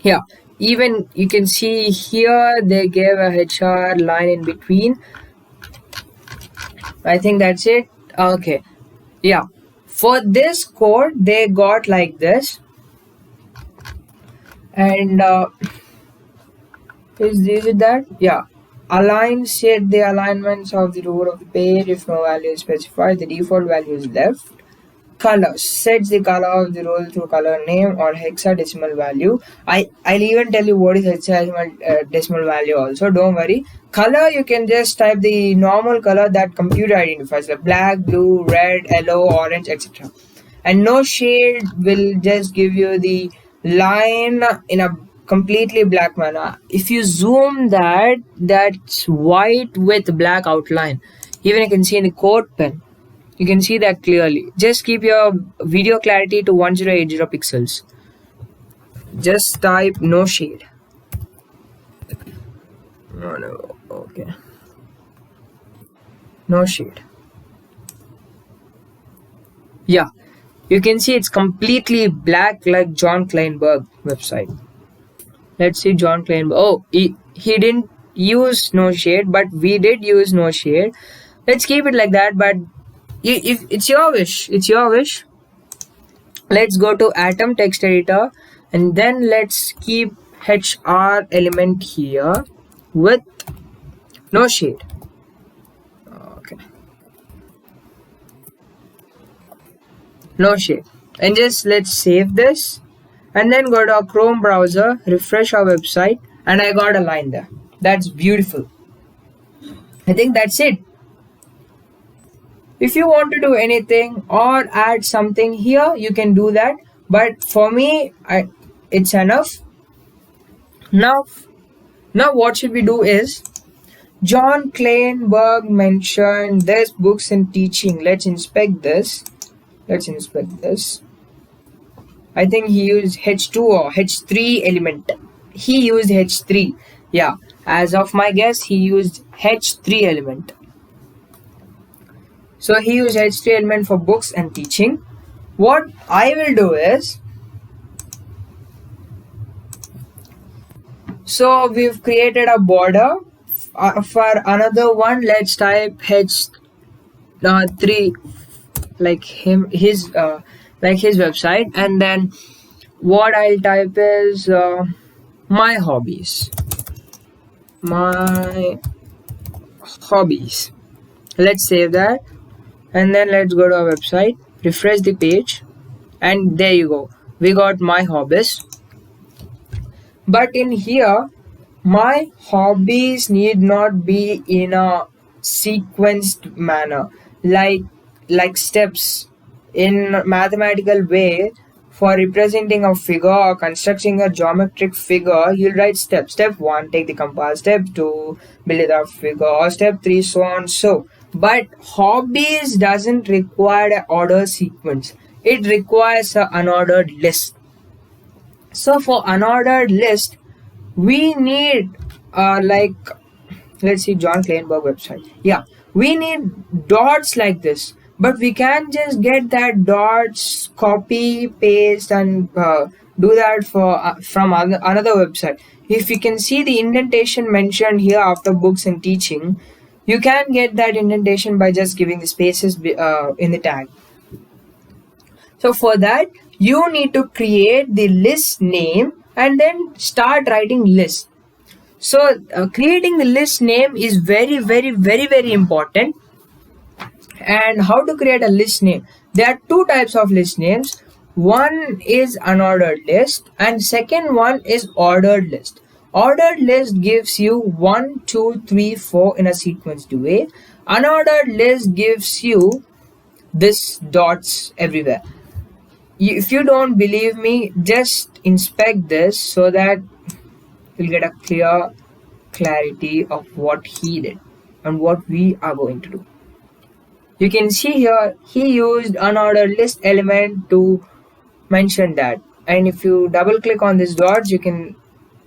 Yeah, even you can see here they gave a HR line in between. I think that's it. Okay, yeah, for this code they got like this, and is it that? Yeah, align, set the alignments of the row of the page. If no value is specified, the default value is left. Color, sets the color of the role through color name or hexadecimal value. I'll even tell you what is hexadecimal value also, don't worry. Color, you can just type the normal color that computer identifies, like black, blue, red, yellow, orange, etc. And no shade will just give you the line in a completely black manner. If you zoom that, that's white with black outline. Even you can see in the CodePen. You can see that clearly. Just keep your video clarity to 1080 pixels. Just type no shade. No, okay. No shade. Yeah, you can see it's completely black like John Kleinberg website. Let's see John Kleinberg. Oh, he didn't use no shade, but we did use no shade. Let's keep it like that, but if it's your wish, let's go to Atom text editor and then let's keep HR element here with no shade. Okay, no shade, and just let's save this and then go to our Chrome browser, refresh our website, and I got a line there. That's beautiful. I think that's it. If you want to do anything or add something here, you can do that. But for me, it's enough. Now what should we do is, John Kleinberg mentioned this books and teaching. Let's inspect this. I think he used H2 or H3 element. He used H3. Yeah. As of my guess, he used H3 element. So he used H3 element for books and teaching. What I will do is, so we've created a border for another one. Let's type H3 like his website, and then what I'll type is my hobbies. Let's save that, and then let's go to our website, refresh the page, and there you go, we got my hobbies. But in here, my hobbies need not be in a sequenced manner, like steps in mathematical way. For representing a figure or constructing a geometric figure, you'll write steps. Step 1, take the compass. Step 2, build it up figure. Or step 3, so on so. But hobbies doesn't require an order sequence. It requires an unordered list. So for unordered list, we need let's see, John Kleinberg website. Yeah, we need dots like this. But we can't just get that dots, copy, paste, and do that from another website. If you can see the indentation mentioned here after books and teaching, you can get that indentation by just giving the spaces in the tag. So for that, you need to create the list name and then start writing list. So creating the list name is very, very, very, very important. And how to create a list name? There are two types of list names. One is unordered list and second one is ordered list. Ordered list gives you 1, 2, 3, 4 in a sequenced way. Unordered list gives you this dots everywhere. If you don't believe me, just inspect this so that you'll get a clear clarity of what he did and what we are going to do. You can see here he used unordered list element to mention that, and if you double click on this dots, you can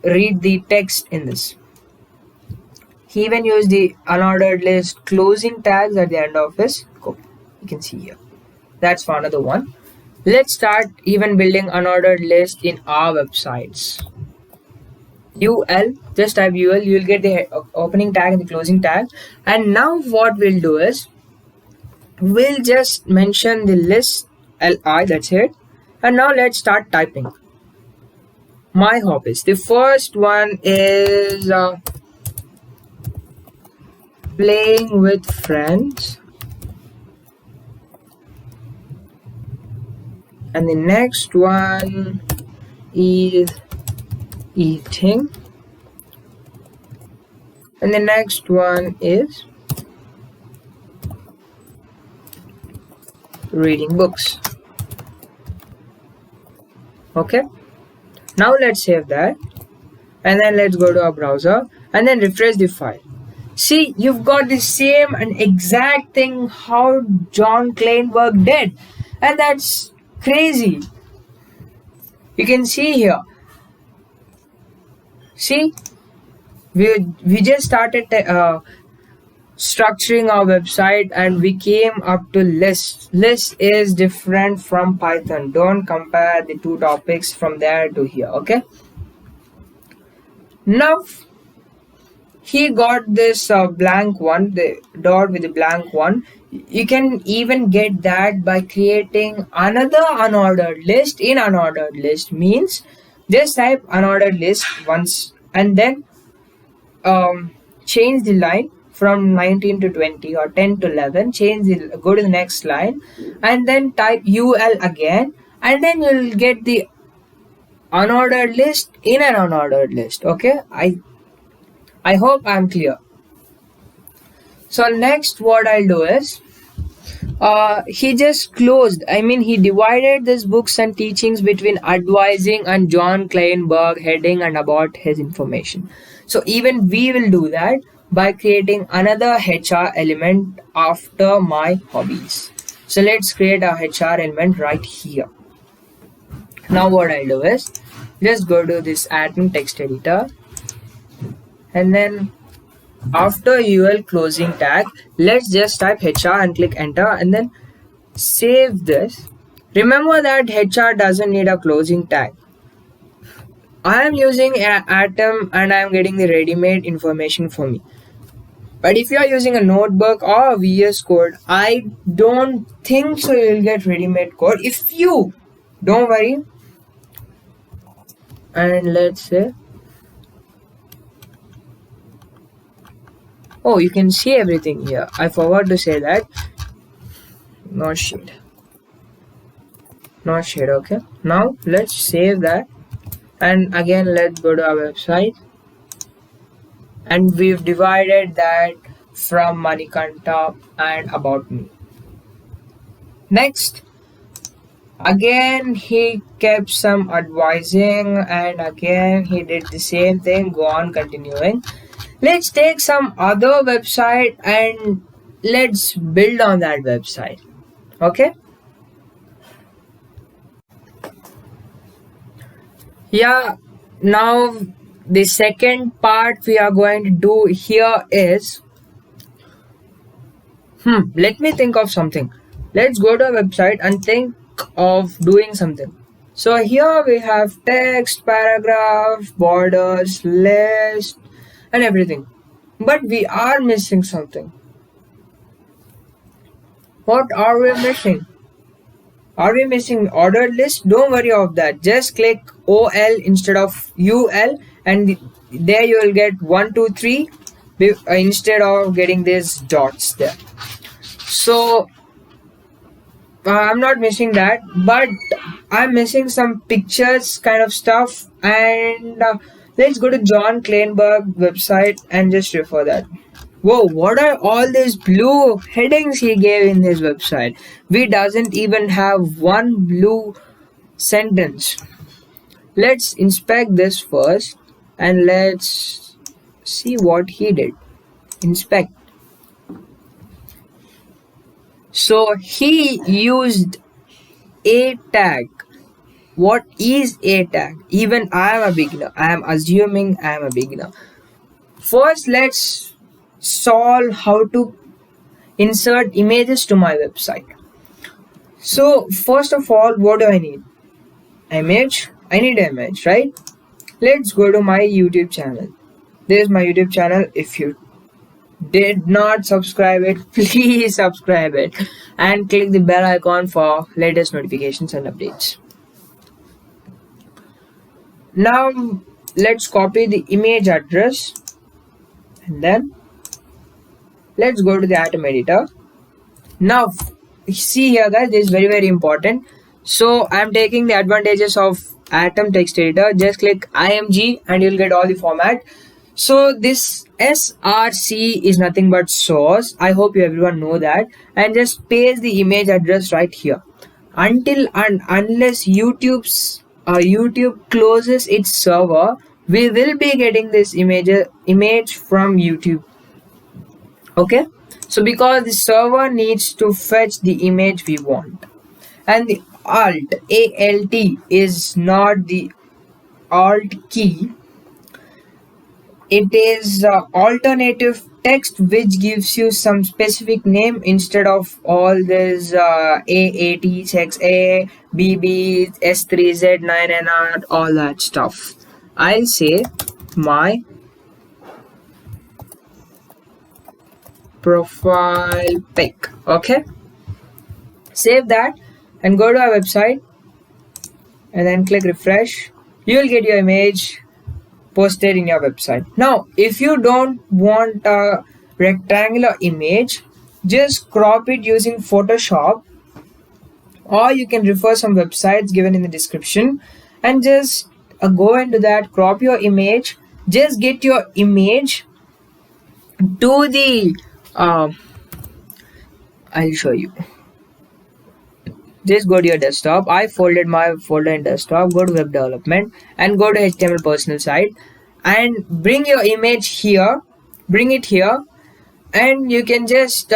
read the text in this. He even used the unordered list closing tags at the end of his code. You can see here. That's for another one. Let's start even building unordered list in our websites. UL, just type UL, you'll get the opening tag and the closing tag. And now what we'll do is, we'll just mention the list li, that's it. And now let's start typing. My hobbies. The first one is playing with friends. And the next one is eating. And the next one is reading books. Okay, now let's save that, and then let's go to our browser and then refresh the file. See, you've got the same and exact thing how John Kleinberg did, and that's crazy. You can see here. See, we just started structuring our website and we came up to list. List is different from Python. Don't compare the two topics from there to here. Okay, now he got this blank one, the dot with the blank one. You can even get that by creating another unordered list. In unordered list means just type unordered list once and then change the line from 19 to 20 or 10 to 11, go to the next line and then type UL again, and then you'll get the unordered list in an unordered list. Okay, I hope I'm clear. So next what I'll do is he just closed, he divided this books and teachings between advising and John Kleinberg heading and about his information. So even we will do that by creating another HR element after my hobbies. So let's create a HR element right here. Now what I'll do is just go to this admin text editor and then after UL closing tag, let's just type HR and click enter and then save this. Remember that HR doesn't need a closing tag. I am using Atom and I am getting the ready-made information for me. But if you are using a notebook or a VS Code, I don't think so you'll get ready-made code. If you, don't worry. And let's say, oh, you can see everything here. I forgot to say that. Not shade. Okay. Now let's save that. And again, let's go to our website. And we've divided that from Manikanta and About Me. Next, again he kept some advising and again he did the same thing. Go on continuing. Let's take some other website and let's build on that website. Okay? Yeah, now the second part we are going to do here is let me think of something. Let's go to a website and think of doing something. So here we have text, paragraph, borders, list and everything, but we are missing something. What are we missing? Are we missing ordered list? Don't worry of that. Just click OL instead of UL and there you will get 1 2 3 instead of getting these dots there. So I'm not missing that, but I'm missing some pictures kind of stuff. And let's go to John Kleinberg website and just refer that. Whoa, what are all these blue headings he gave in his website? We doesn't even have one blue sentence. Let's inspect this first and let's see what he did. Inspect. So he used a tag. What is a tag? Even I am a beginner. I am assuming I am a beginner. First, let's solve how to insert images to my website. So first of all, what do I need? Image. I need an image, right? Let's go to my YouTube channel. There's my YouTube channel. If you did not subscribe it, please subscribe it and click the bell icon for latest notifications and updates. Now let's copy the image address and then let's go to the Atom editor. Now see here guys, this is very important. So I'm taking the advantages of Atom text editor. Just click img and you'll get all the format. So this src is nothing but source. I hope you everyone know that. And just paste the image address right here. Until and unless YouTube closes its server, we will be getting this image from YouTube. Okay, so because the server needs to fetch the image we want, and the alt is not the alt key, it is alternative text which gives you some specific name instead of all this AAT checks A, BB, S3, Z9 and all that stuff. I'll say my profile pic. Okay, save that and go to our website and then click refresh. You will get your image posted in your website. Now if you don't want a rectangular image, just crop it using Photoshop, or you can refer some websites given in the description and just go into that, crop your image, just get your image to the I'll show you. Just go to your desktop. I folded my folder in desktop. Go to web development and go to HTML personal site and bring your image here. Bring it here, and you can just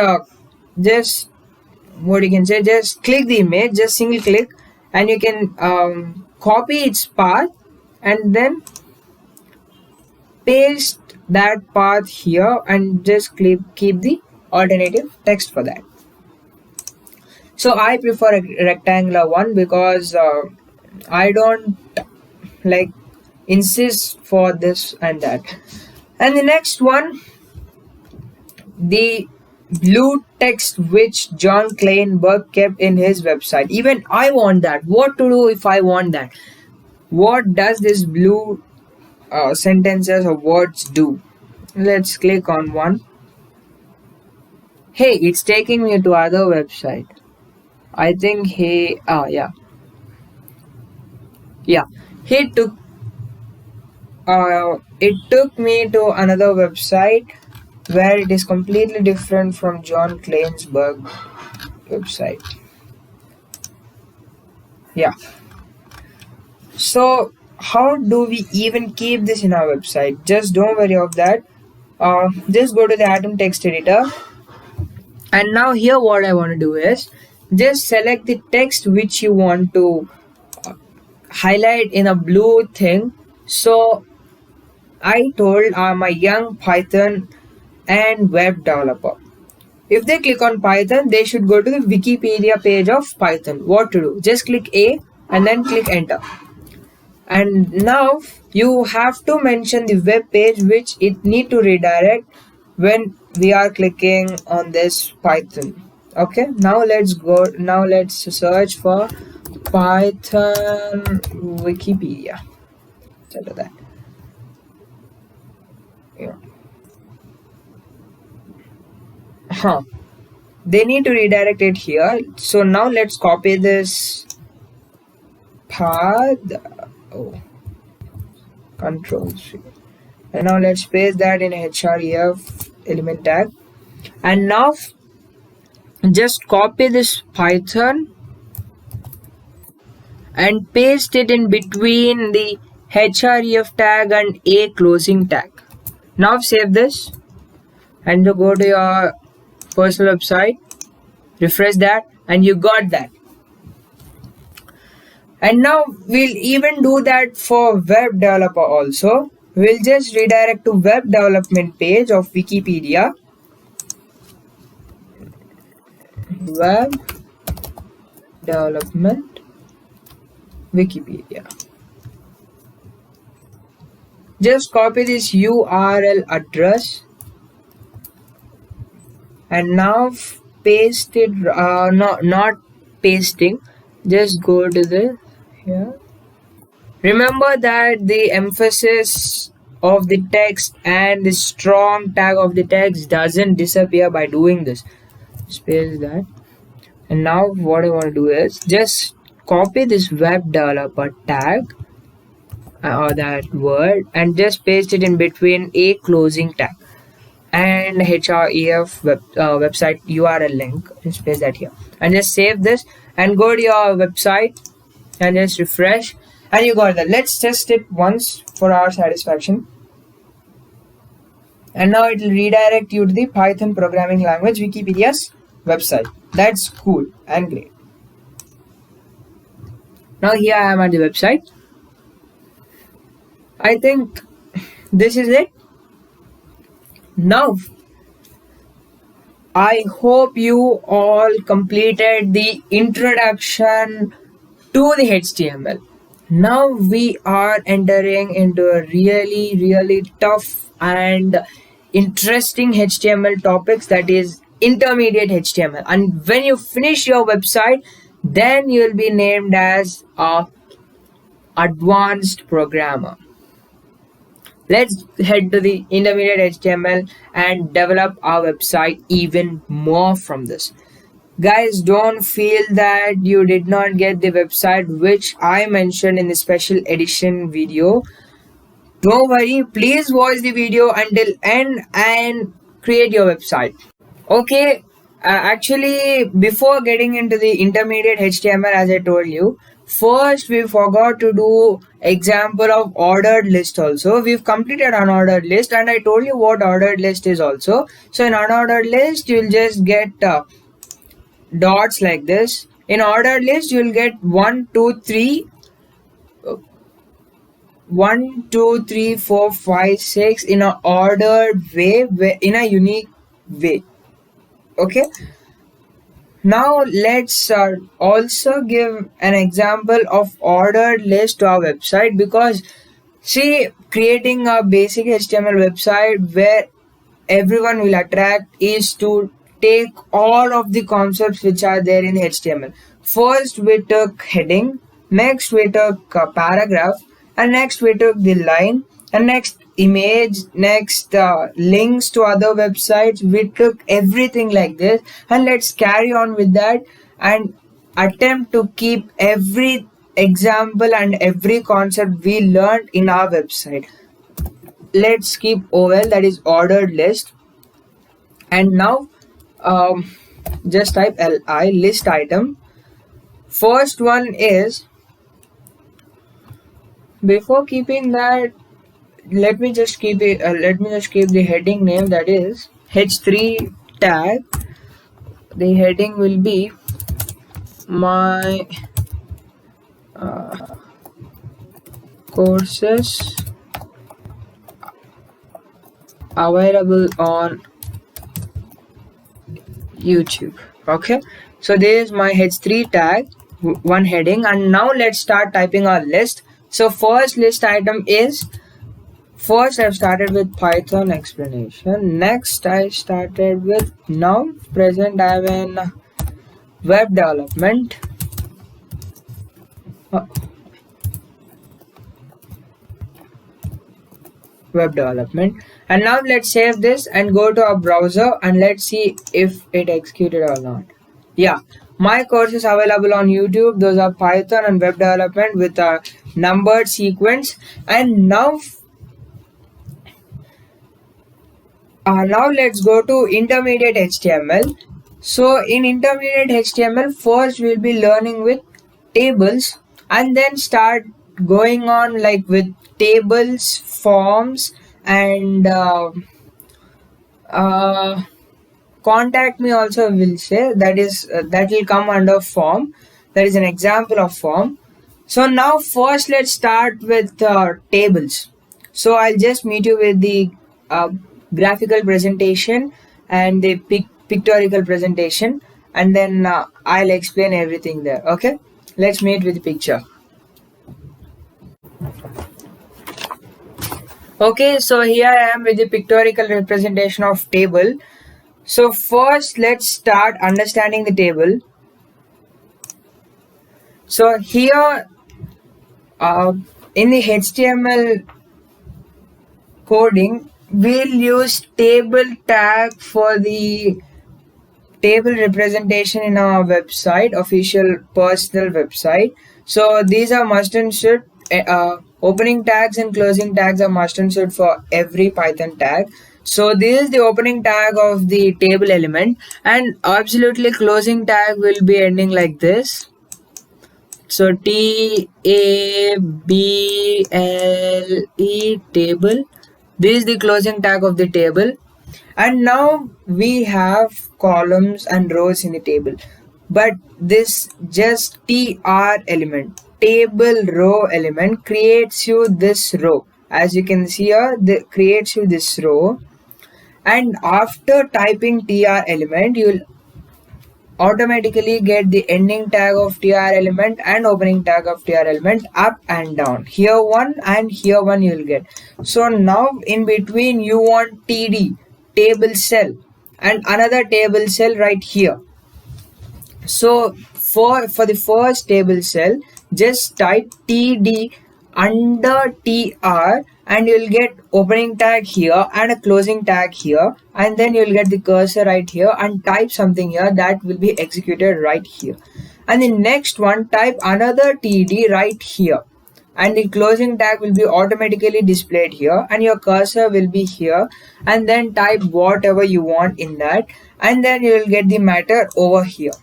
what you can say, just click the image, just single click, and you can copy its path and then paste that path here and just keep the alternative text for that. So I prefer a rectangular one because I don't like insist for this and that. And the next one, the blue text which John Kleinberg kept in his website. Even I want that. What to do if I want that? What does this blue sentences or words do? Let's click on one. Hey, it's taking me to other website. I think yeah. He took it took me to another website where it is completely different from John Kleinberg website. Yeah. So how do we even keep this in our website? Just don't worry of that. Just go to the Atom text editor, and now here what I want to do is just select the text which you want to highlight in a blue thing. So I told I'm a young Python and web developer. If they click on Python, they should go to the Wikipedia page of Python. What to do? Just click A and then click enter. And now you have to mention the web page which it need to redirect when we are clicking on this Python. Okay, now let's search for Python Wikipedia. Instead of that. Yeah. They need to redirect it here. So now let's copy this path. Control C. And now let's paste that in href element tag. And now just copy this Python and paste it in between the href tag and a closing tag. Now save this and you go to your personal website, refresh that, and you got that. And now we'll even do that for web developer also. We'll just redirect to web development page of Wikipedia. Web development Wikipedia. Just copy this URL address and now paste it. Not pasting. Just go to the here. Remember that the emphasis of the text and the strong tag of the text doesn't disappear by doing this. Space that. And now what I want to do is just copy this web developer tag or that word and just paste it in between a closing tag and href website URL link. Just paste that here and just save this and go to your website and just refresh and you got that. Let's test it once for our satisfaction. And now it will redirect you to the Python programming language Wikipedia's website. That's cool and great. Now here I am at the website. I think this is it. Now I hope you all completed the introduction to the HTML. Now we are entering into a really tough and interesting HTML topics, that is intermediate HTML. And when you finish your website, then you will be named as a advanced programmer. Let's head to the intermediate HTML and develop our website even more from this. Guys, don't feel that you did not get the website which I mentioned in the special edition video. Don't worry, please watch the video until end and create your website. Okay, actually before getting into the intermediate HTML, as I told you, first we forgot to do example of ordered list also. We've completed unordered list and I told you what ordered list is also. So in unordered list you'll just get dots like this. In ordered list you'll get 1, 2, 3 1, 2, 3, 4, 5, 6 in a ordered way, in a unique way. Okay. Now let's also give an example of ordered list to our website, because see, creating a basic HTML website where everyone will attract is to take all of the concepts which are there in HTML. First we took heading, next we took a paragraph, and next we took the line, and next image, next links to other websites. We took everything like this, and let's carry on with that and attempt to keep every example and every concept we learned in our website. Let's keep OL, that is ordered list, and now just type li list item. First one is, before keeping that, let me just keep the heading name, that is h3 tag. The heading will be my courses available on YouTube. Okay, so there is my h3 tag, one heading, and now let's start typing our list. So first list item is, first I've started with Python explanation, next I started with, now present I am in web development, and now let's save this and go to our browser and let's see if it executed or not. Yeah, my courses available on YouTube, those are Python and web development with a numbered sequence. And now let's go to intermediate HTML. So in intermediate HTML, first we'll be learning with tables, and then start going on like with tables, forms, and contact me also will say, that is that will come under form. That is an example of form. So now first let's start with tables. So I'll just meet you with the graphical presentation and the pictorial presentation, and then I'll explain everything there. Okay, let's meet with the picture. Okay, so here I am with the pictorial representation of table. So first let's start understanding the table. So here in the HTML coding, we'll use table tag for the table representation in our website, official personal website. So these are must and should. Opening tags and closing tags are must and should for every Python tag. So this is the opening tag of the table element, and absolutely closing tag will be ending like this. So TABLE table. This is the closing tag of the table. And now we have columns and rows in the table, but this just TR element, table row element, creates you this row. As you can see here, it creates you this row, and after typing TR element, you will automatically get the ending tag of TR element and opening tag of TR element up and down. Here one and here one you will get. So now in between you want TD, table cell, and another table cell right here. So for the first table cell, just type TD under TR and you'll get opening tag here and a closing tag here, and then you'll get the cursor right here and type something here that will be executed right here. And the next one, type another TD right here, and the closing tag will be automatically displayed here, and your cursor will be here, and then type whatever you want in that, and then you will get the matter over here.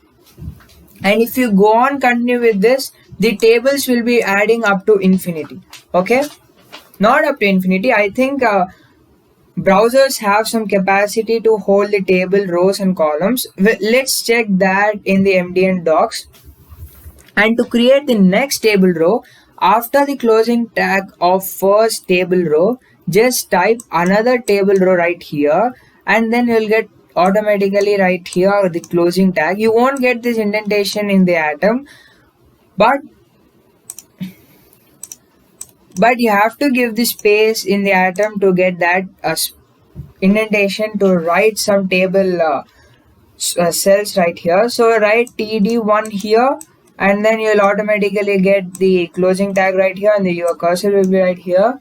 And if you go on continue with this, the tables will be adding up to infinity. Okay, not up to infinity. I think browsers have some capacity to hold the table rows and columns. Let's check that in the Mdn docs. And to create the next table row, after the closing tag of first table row, just type another table row right here, and then you'll get automatically right here the closing tag. You won't get this indentation in the atom, but you have to give the space in the atom to get that indentation to write some table cells right here. So write td1 here, and then you'll automatically get the closing tag right here, and your cursor will be right here,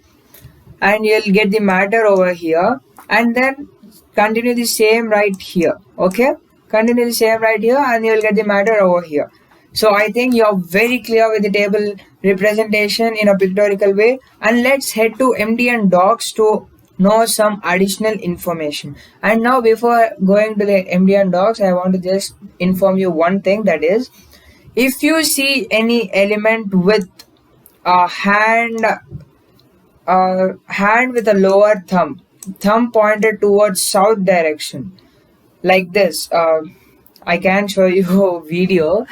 and you'll get the matter over here, and then continue the same right here. Okay, continue the same right here, and you'll get the matter over here. So I think you're very clear with the table representation in a pictorial way, and let's head to Mdn Docs to know some additional information. And now before going to the Mdn Docs, I want to just inform you one thing, that is, if you see any element with a hand with a lower thumb pointed towards south direction, like this, I can show you a video.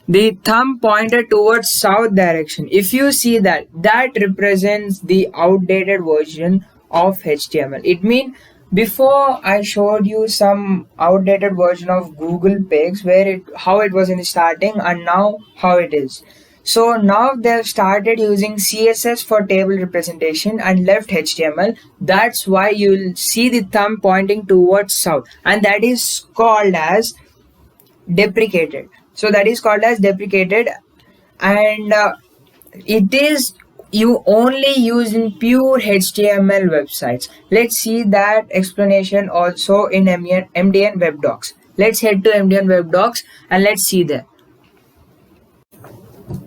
The thumb pointed towards south direction. If you see that, that represents the outdated version of HTML. It means before I showed you some outdated version of Google pics where how it was in the starting, and now how it is. So now they've started using CSS for table representation and left HTML. That's why you'll see the thumb pointing towards south, and that is called as deprecated. So that is called as deprecated, and it is you only use in pure HTML websites. Let's see that explanation also in Mdn Web Docs. Let's head to Mdn Web Docs and let's see there.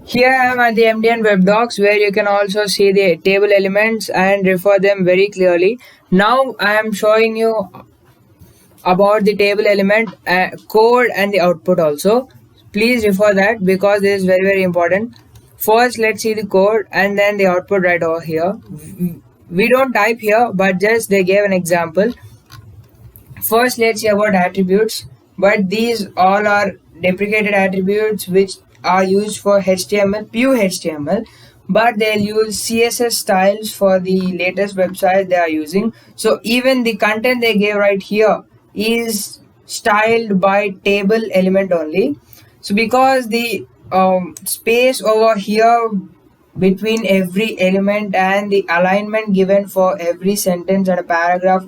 Here I am at the Mdn Web Docs, where you can also see the table elements and refer them very clearly. Now I am showing you about the table element code and the output also. Please refer that because this is very, very important. First, let's see the code and then the output right over here. We don't type here, but just they gave an example. First, let's see about attributes. But these all are deprecated attributes which are used for HTML, pure HTML. But they'll use CSS styles for the latest website they are using. So even the content they gave right here is styled by table element only. So because the space over here between every element and the alignment given for every sentence and a paragraph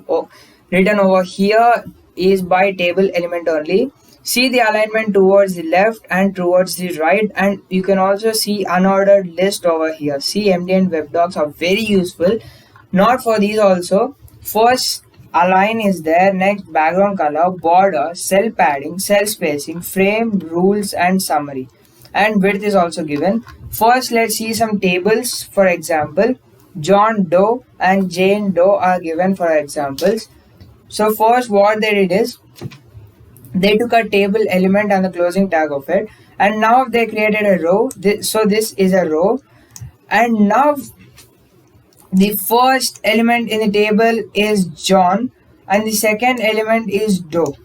written over here is by table element only. See the alignment towards the left and towards the right, and you can also see unordered list over here. See, Mdn Web Docs are very useful. Not for these also. First, align is there, next background color, border, cell padding, cell spacing, frame, rules, and summary. And width is also given. First, let's see some tables. For example, John Doe and Jane Doe are given for examples. So first what they did is, they took a table element and the closing tag of it, and now they created a row. So this is a row, and now the first element in the table is John and the second element is Doe,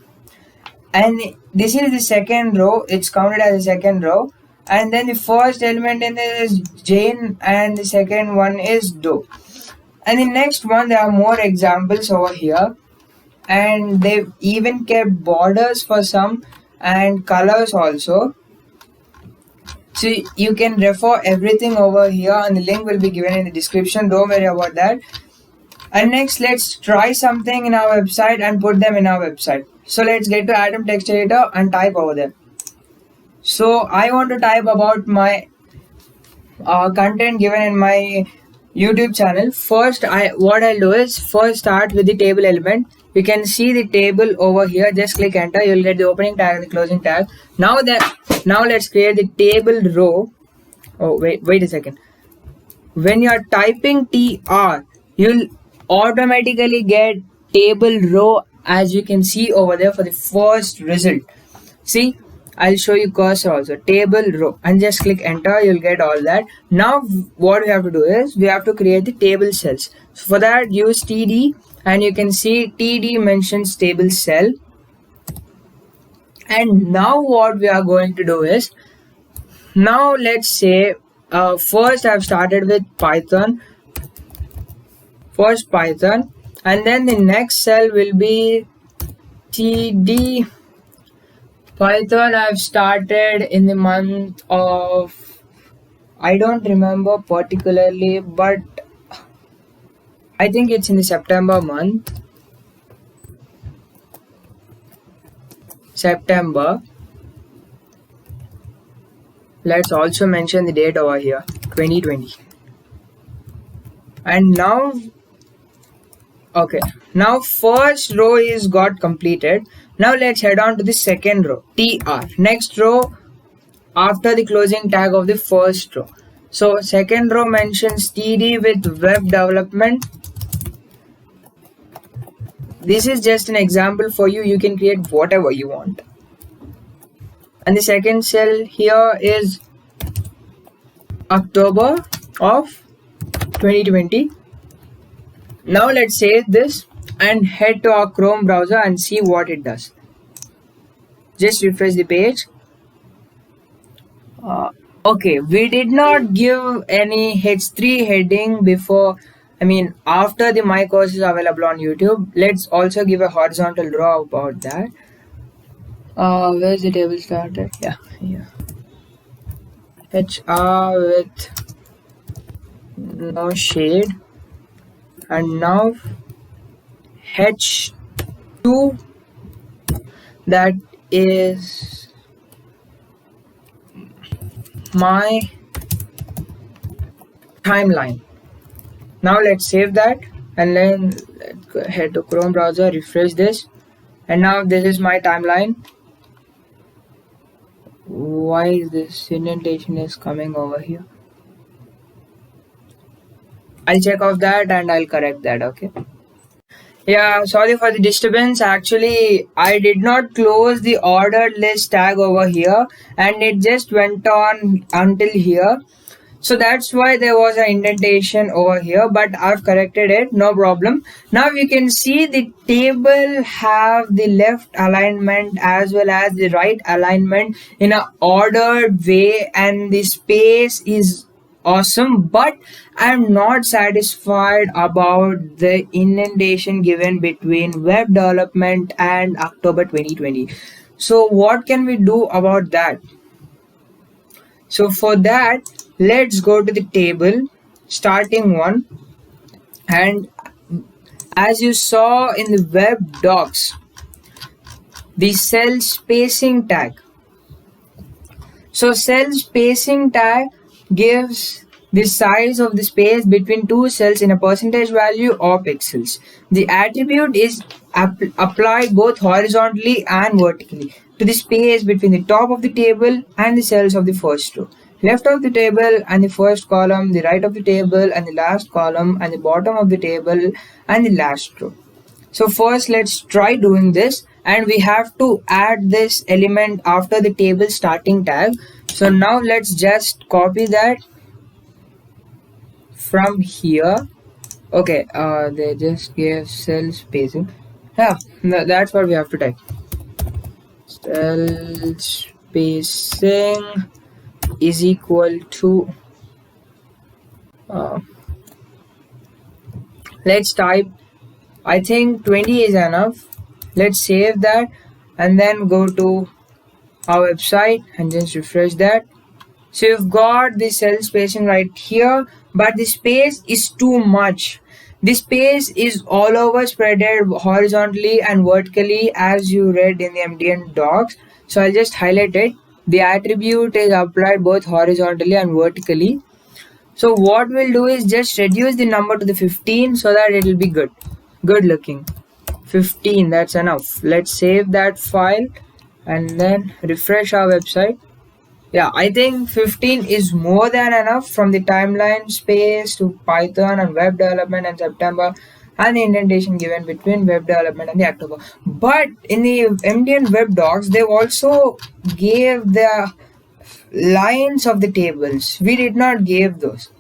and this is the second row. It's counted as the second row, and then the first element in there is Jane and the second one is Doe. And the next one, there are more examples over here, and they've even kept borders for some and colors also. So you can refer everything over here, and the link will be given in the description. Don't worry about that. And next, let's try something in our website and put them in our website. So let's get to Atom Text Editor and type over there. So I want to type about my content given in my YouTube channel. First, what I'll do is first start with the table element. You can see the table over here. Just click enter. You'll get the opening tag and the closing tag. Now let's create the table row. Oh, wait a second. When you are typing TR, you'll automatically get table row, as you can see over there for the first result. See, I'll show you cursor also, table row, and just click enter. You'll get all that. Now what we have to do is we have to create the table cells. So for that, use TD, and you can see TD mentions table cell. And now what we are going to do is, now let's say first I've started with Python. First Python, and then the next cell will be TD. Python I've started in the month of, I don't remember particularly, but I think it's in the September month. September. Let's also mention the date over here, 2020. And now, okay, now first row is got completed. Now let's head on to the second row, TR. Next row after the closing tag of the first row. So second row mentions TD with web development. This is just an example for you. You can create whatever you want. And the second cell here is October of 2020. Now let's save this and head to our Chrome browser and see what it does. Just refresh the page. Okay, we did not give any H3 heading before, after the my course is available on YouTube. Let's also give a horizontal row about that. Where's the table started? Yeah, here. HR with no shade, and now H2, that is my timeline. Now let's save that and then let's head to Chrome browser, refresh this, and now this is my timeline. Why this indentation is coming over here? I'll check off that and I'll correct that. Okay. Yeah, sorry for the disturbance. Actually, I did not close the ordered list tag over here and it just went on until here. So that's why there was an indentation over here, but I've corrected it, no problem. Now you can see the table have the left alignment as well as the right alignment in an ordered way, and the space is awesome, but I'm not satisfied about the indentation given between web development and October 2020. So what can we do about that? So for that, let's go to the table, starting one, and as you saw in the web docs, the cell spacing tag. So cell spacing tag gives the size of the space between two cells in a percentage value or pixels. The attribute is applied both horizontally and vertically to the space between the top of the table and the cells of the first row, left of the table and the first column, the right of the table and the last column, and the bottom of the table and the last row. So first let's try doing this, and we have to add this element after the table starting tag. So now let's just copy that from here. Okay, they just gave cell spacing. Yeah, that's what we have to type. Cell spacing is equal to let's type, I think 20 is enough. Let's save that and then go to our website and just refresh that. So you've got the cell spacing right here, but the space is too much. The space is all over spreaded horizontally and vertically as you read in the Mdn docs. So I'll just highlight it. The attribute is applied both horizontally and vertically. So what we'll do is just reduce the number to the 15 so that it will be good looking. 15, that's enough. Let's save that file and then refresh our website. Yeah, I think 15 is more than enough from the timeline space to Python and web development and September and the indentation given between web development and the October. But in the Mdn Web Docs, they also gave the lines of the tables. We did not give those.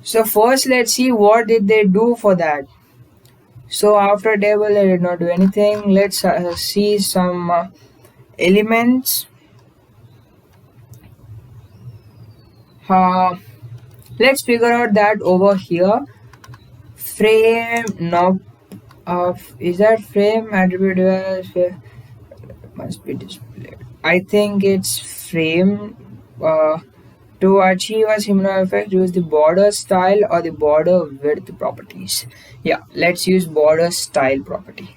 So first let's see what did they do for that. So after table they did not do anything. Let's see some elements. Let's figure out that over here. Frame now of is that frame attribute must be displayed. I think it's frame. To achieve a similar effect, use the border style or the border width properties. Yeah, let's use border style property.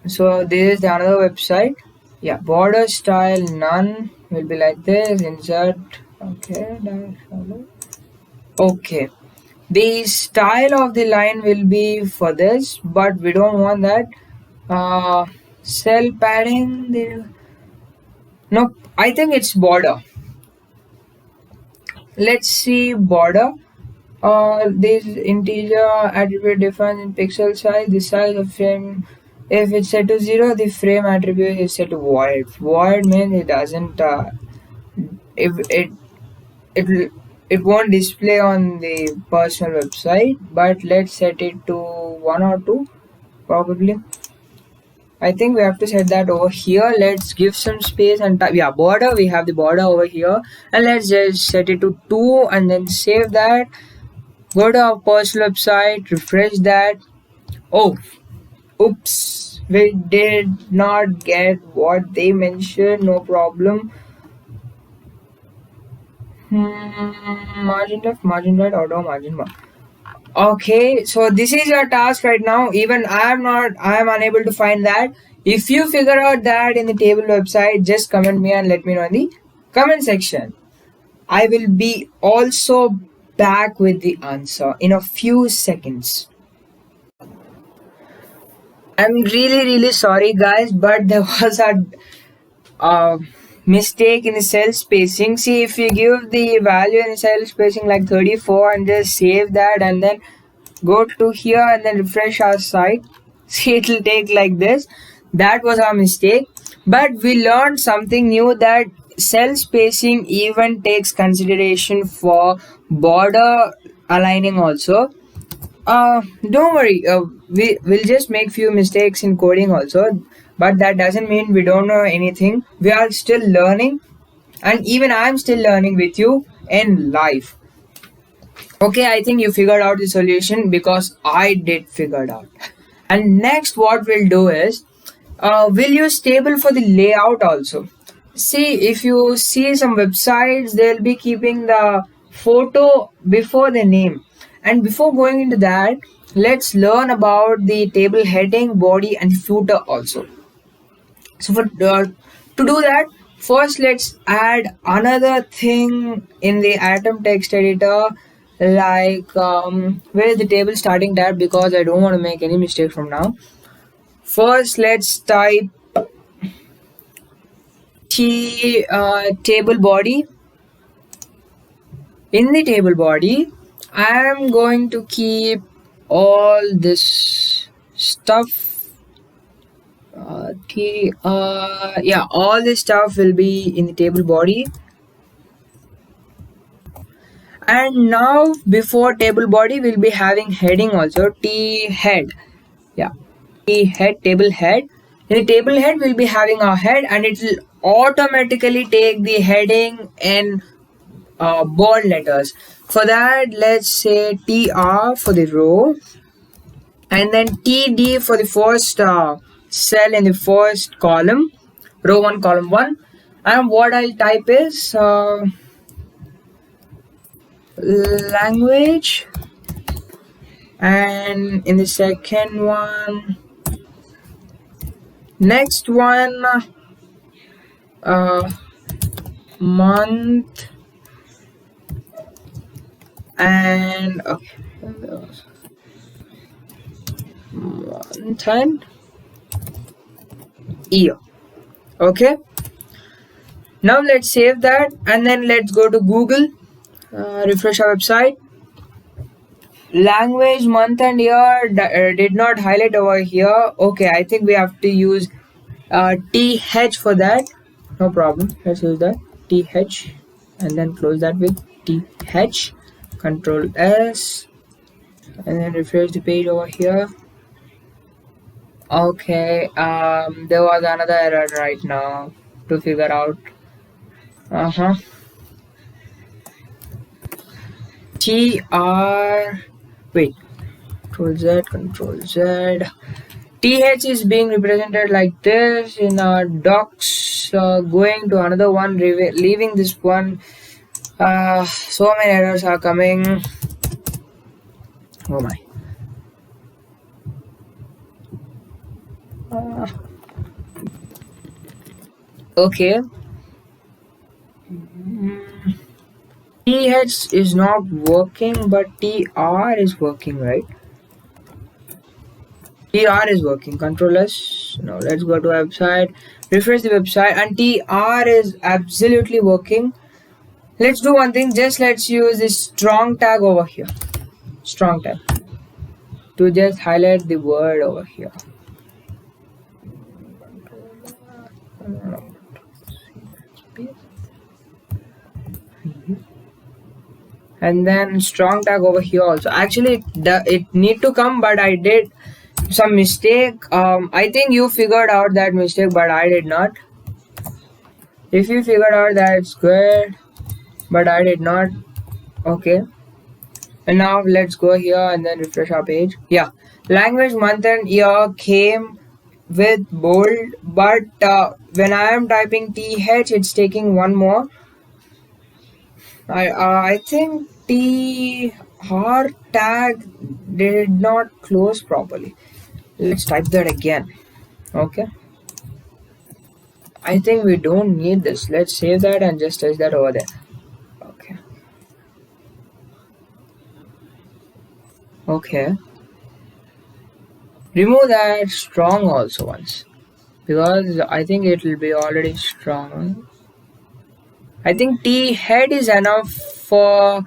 So this is the another website. Yeah, border style none will be like this. Insert. Okay, okay. The style of the line will be for this, but we don't want that. Cell padding. No, I think it's border. Let's see border. This integer attribute defined in pixel size. The size of frame. If it's set to 0, the frame attribute is set to void. Void means it doesn't. If it will it won't display on the personal website, but let's set it to 1 or 2 probably. I think we have to set that over here. Let's give some space and type. Yeah, border. We have the border over here, and let's just set it to 2 and then save that. Go to our personal website, refresh that. Oh, oops, we did not get what they mentioned. No problem. Margin left, margin right, auto margin bar. Okay, so this is your task right now. Even I am unable to find that. If you figure out that in the table website, just comment me and let me know in the comment section. I will be also back with the answer in a few seconds. I'm really sorry guys, but there was a mistake in the cell spacing. See, if you give the value in the cell spacing like 34 and just save that and then go to here and then refresh our site, see, it will take like this. That was our mistake, but we learned something new, that cell spacing even takes consideration for border aligning also. Don't worry, we will just make few mistakes in coding also, but that doesn't mean we don't know anything. We are still learning, and even I'm still learning with you in life. Okay, I think you figured out the solution because I did figure it out. And next what we'll do is we'll use table for the layout also. See, if you see some websites, they'll be keeping the photo before the name. And before going into that, let's learn about the table heading, body and footer also. So to do that, first let's add another thing in the atom text editor, like where is the table starting tab, because I don't want to make any mistake from now. First let's type table body. In the table body, I am going to keep all this stuff. Yeah, all this stuff will be in the table body. And now before table body, we'll be having heading also, t head. Yeah, t head, table head. In the table head, we'll be having our head, and it will automatically take the heading in bold letters. For that, let's say TR for the row, and then TD for the first cell in the first column, row 1, column 1. And what I'll type is language, and in the second one, next one, month, and okay, month and year. Okay, now let's save that and then let's go to Google, refresh our website. Language, month and year did not highlight over here. Okay, I think we have to use th for that. No problem, let's use that th and then close that with th, control S, and then refresh the page over here. Okay, there was another error right now to figure out. TR, wait, Control Z. TH is being represented like this in our docs, going to another one, leaving this one. So many errors are coming. Oh my. Okay. TH is not working, but TR is working, right? TR is working. Control S. Now let's go to website. Refresh the website, and TR is absolutely working. Let's do one thing. Just let's use this strong tag over here. Strong tag to just highlight the word over here. And then strong tag over here also. Actually, it need to come, but I did some mistake. I think you figured out that mistake, but I did not. If you figured out, that's good, but I did not. Okay. And now let's go here and then refresh our page. Yeah, language, month and year came with bold, but when I am typing TH, it's taking one more. I think TR tag did not close properly. Let's type that again. Okay. I think we don't need this. Let's save that and just touch that over there. Okay. Okay. Remove that strong also once, because I think it will be already strong. I think T head is enough for.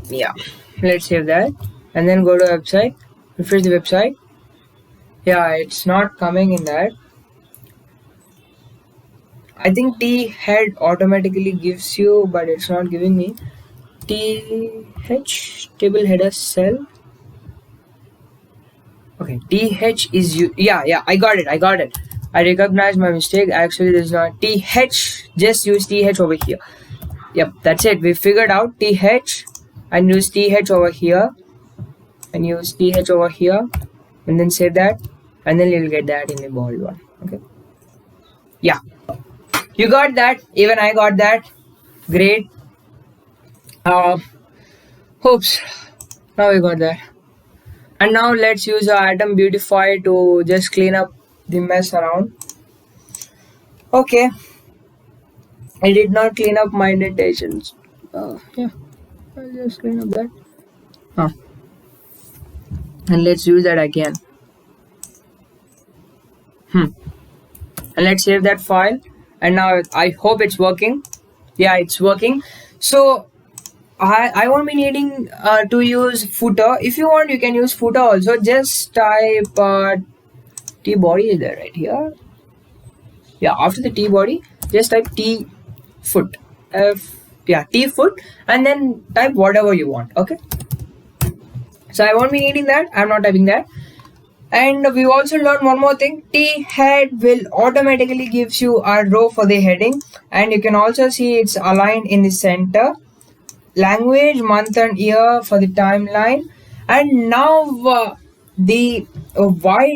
Yeah, let's save that and then go to website. Refresh the website. Yeah, it's not coming in that. I think T head automatically gives you, but it's not giving me. TH table header cell. Okay, TH is you. Yeah, I got it. I recognize my mistake. Actually, there's not TH. Just use TH over here. Yep, that's it. We figured out TH and use TH over here and use TH over here and then save that, and then you'll get that in the bold one. Okay. Yeah, you got that. Even I got that. Great. Oops. Now we got that. And now let's use our item Beautify to just clean up the mess around. Okay. I did not clean up my indentations. Yeah. I'll just clean up that. And let's use that again. And let's save that file. And now I hope it's working. Yeah, it's working. So I won't be needing to use footer. If you want, you can use footer also. Just type T body is there right here. Yeah, after the T body, just type T foot. T foot, and then type whatever you want. Okay. So I won't be needing that. I'm not typing that. And we also learned one more thing. T head will automatically gives you a row for the heading, and you can also see it's aligned in the center. Language, month and year for the timeline. And now why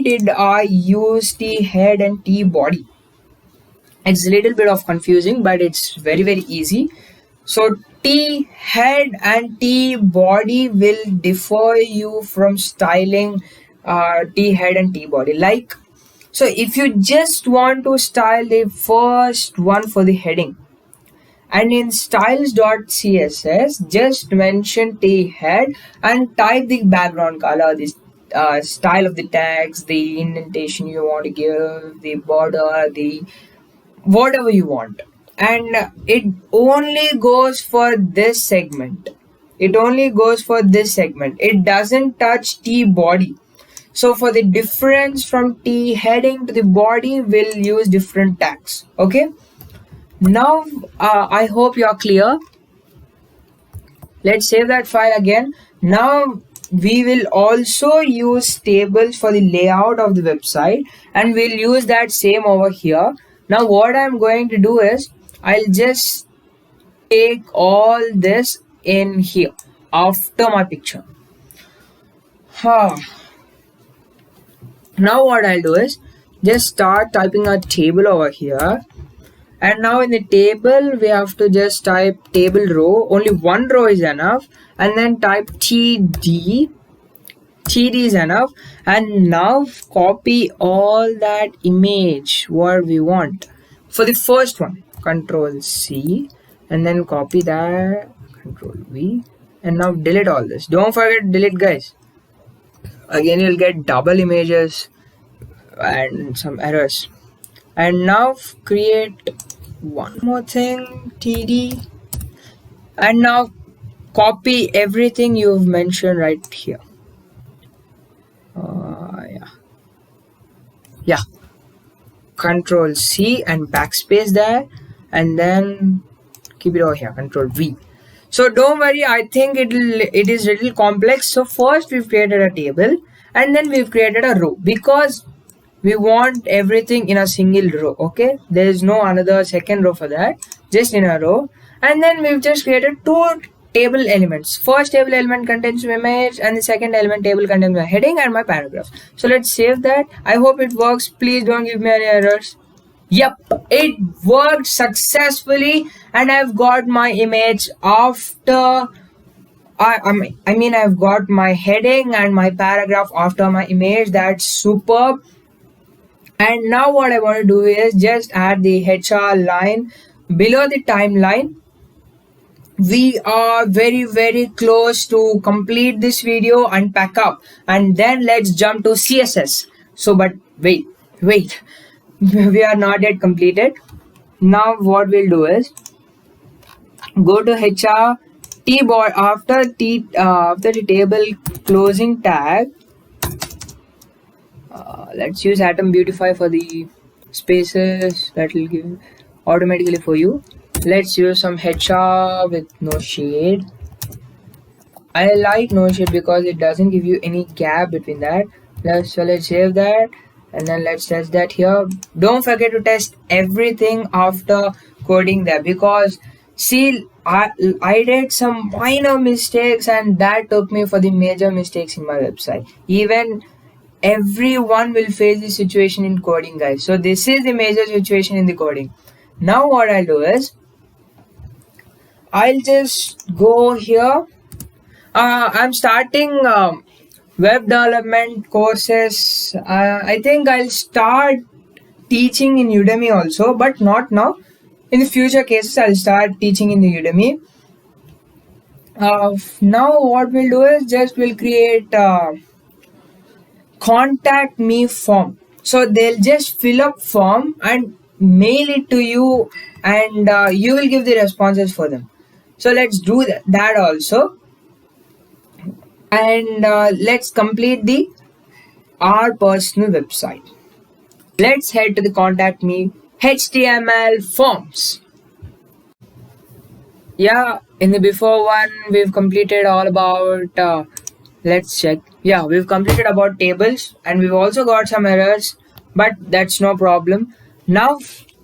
did I use T head and T body? It's a little bit of confusing, but it's very easy. So T head and T body will differ you from styling T head and T body. Like, so if you just want to style the first one for the heading, and in styles.css, just mention T head and type the background color, the style of the tags, the indentation you want to give, the border, the whatever you want. And it only goes for this segment. It doesn't touch T body. So for the difference from T heading to the body, we'll use different tags. Okay. Now I hope you're clear. Let's save that file again. Now we will also use tables for the layout of the website, and we'll use that same over here. Now what I'm going to do is I'll just take all this in here after my picture. Now what I'll do is just start typing a table over here, and now in the table we have to just type table row. Only one row is enough, and then type td is enough, and now copy all that image what we want. For the first one, Control C, and then copy that, Control V, and now delete all this. Don't forget delete, guys. Again you'll get double images and some errors. And now create one more thing, td, and now copy everything you've mentioned right here. Yeah, Control C and backspace there, and then keep it over here, Control V. So don't worry, I think it is little complex. So first we've created a table, and then we've created a row because we want everything in a single row. Okay, there is no another second row for that, just in a row. And then we've just created two table elements. First table element contains my image, and the second element table contains my heading and my paragraph. So let's save that. I hope it works. Please don't give me any errors. Yep, it worked successfully, and I've got my image after I mean I've got my heading and my paragraph after my image. That's superb. And now what I want to do is just add the HR line below the timeline. We are very close to complete this video and pack up, and then let's jump to CSS. So but wait we are not yet completed. Now what we'll do is go to HR tboard after the table closing tag. Let's use Atom Beautify for the spaces. That will give automatically for you. Let's use some HR with no shade. I like no shade because it doesn't give you any gap between that. Let's save that, and then let's test that here. Don't forget to test everything after coding there, because see, I did some minor mistakes, and that took me for the major mistakes in my website. Even everyone will face this situation in coding, guys. So this is the major situation in the coding. Now what I'll do is I'll just go here. I'm starting web development courses. I think I'll start teaching in Udemy also, but not now. In the future cases I'll start teaching in the Udemy. Now what we'll do is just we'll create contact me form. So they'll just fill up form and mail it to you, and you will give the responses for them. So let's do that also, and let's complete our personal website. Let's head to the contact me HTML forms. Yeah, in the before one we've completed all about let's check. Yeah, we've completed about tables, and we've also got some errors, but that's no problem. Now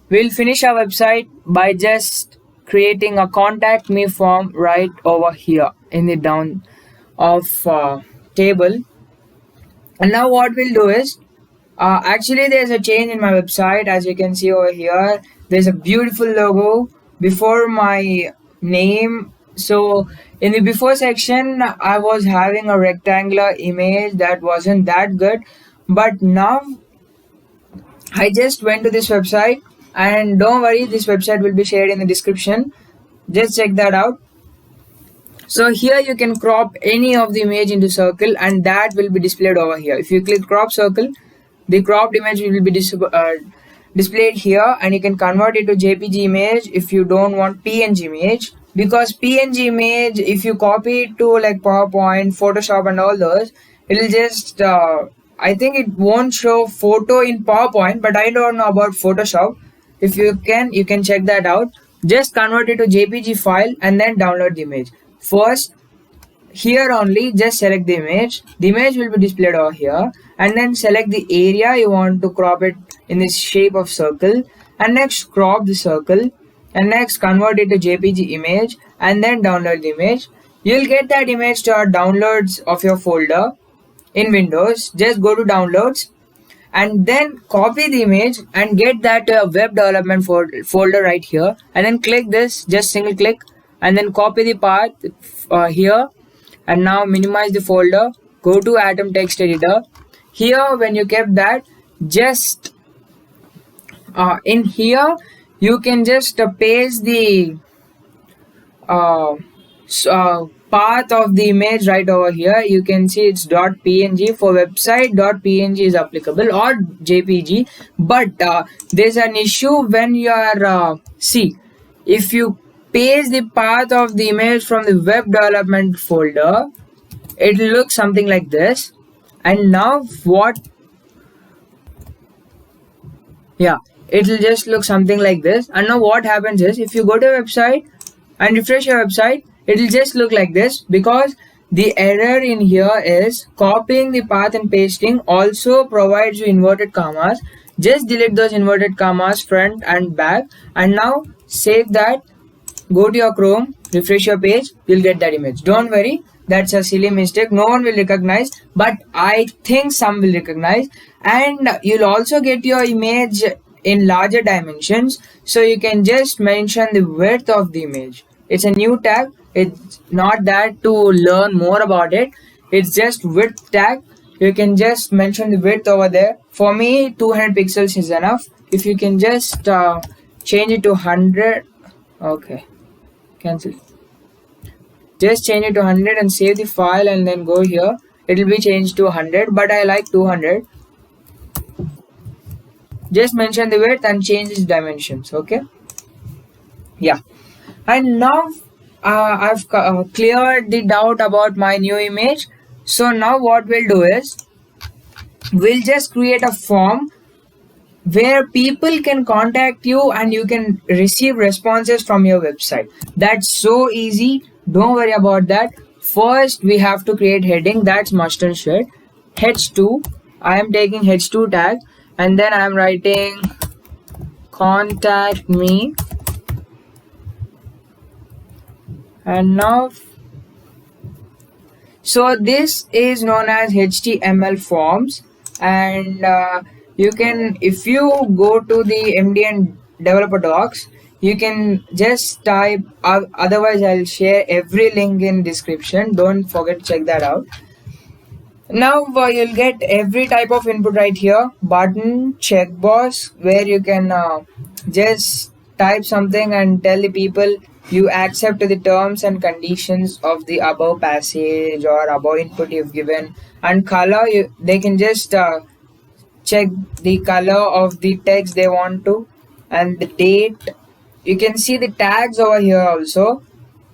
we'll finish our website by just creating a contact me form right over here in the down of table. And now what we'll do is actually there's a change in my website. As you can see over here, there's a beautiful logo before my name. So in the before section I was having a rectangular image that wasn't that good, but now I just went to this website, and don't worry, this website will be shared in the description. Just check that out. So here you can crop any of the image into circle, and that will be displayed over here. If you click crop circle, the cropped image will be displayed here, and you can convert it to JPG image if you don't want PNG image. Because PNG image, if you copy it to like PowerPoint, Photoshop and all those, it will just I think it won't show photo in PowerPoint, but I don't know about Photoshop. If you can check that out. Just convert it to JPG file and then download the image. First, here only just select the image. The image will be displayed over here, and then select the area you want to crop it in this shape of circle, and next crop the circle, and next convert it to JPG image and then download the image. You'll get that image to your downloads of your folder in Windows. Just go to downloads and then copy the image and get that web development folder right here, and then click this, just single click, and then copy the path here, and now minimize the folder, go to Atom text editor. Here when you kept that, just in here you can just paste the path of the image right over here. You can see it's .png. For website, .png is applicable, or JPG, but there's an issue when you are see, if you paste the path of the image from the web development folder, it will look something like this. And now it will just look something like this. And now what happens is, if you go to a website and refresh your website, it will just look like this, because the error in here is copying the path and pasting also provides you inverted commas. Just delete those inverted commas front and back, and now save that, go to your Chrome, refresh your page, you'll get that image. Don't worry, that's a silly mistake, no one will recognize, but I think some will recognize. And you'll also get your image in larger dimensions, so you can just mention the width of the image. It's a new tag, it's not that to learn more about it, it's just width tag. You can just mention the width over there. For me 200 pixels is enough. If you can just change it to 100, okay, cancel, just change it to 100 and save the file, and then go here, it will be changed to 100, but I like 200. Just mention the width and change its dimensions. Okay, yeah. And now I've cleared the doubt about my new image. So now what we'll do is, we'll just create a form where people can contact you and you can receive responses from your website. That's so easy, don't worry about that. First we have to create heading, that's must and should. h2, I am taking h2 tag, and then I am writing contact me. And now, so this is known as HTML forms, and you can, if you go to the Mdn developer docs, you can just type, otherwise I'll share every link in description, don't forget to check that out. Now you'll get every type of input right here, button, checkbox, where you can just type something and tell the people you accept the terms and conditions of the above passage or above input you've given. And color, they can just check the color of the text they want to, and the date. You can see the tags over here also,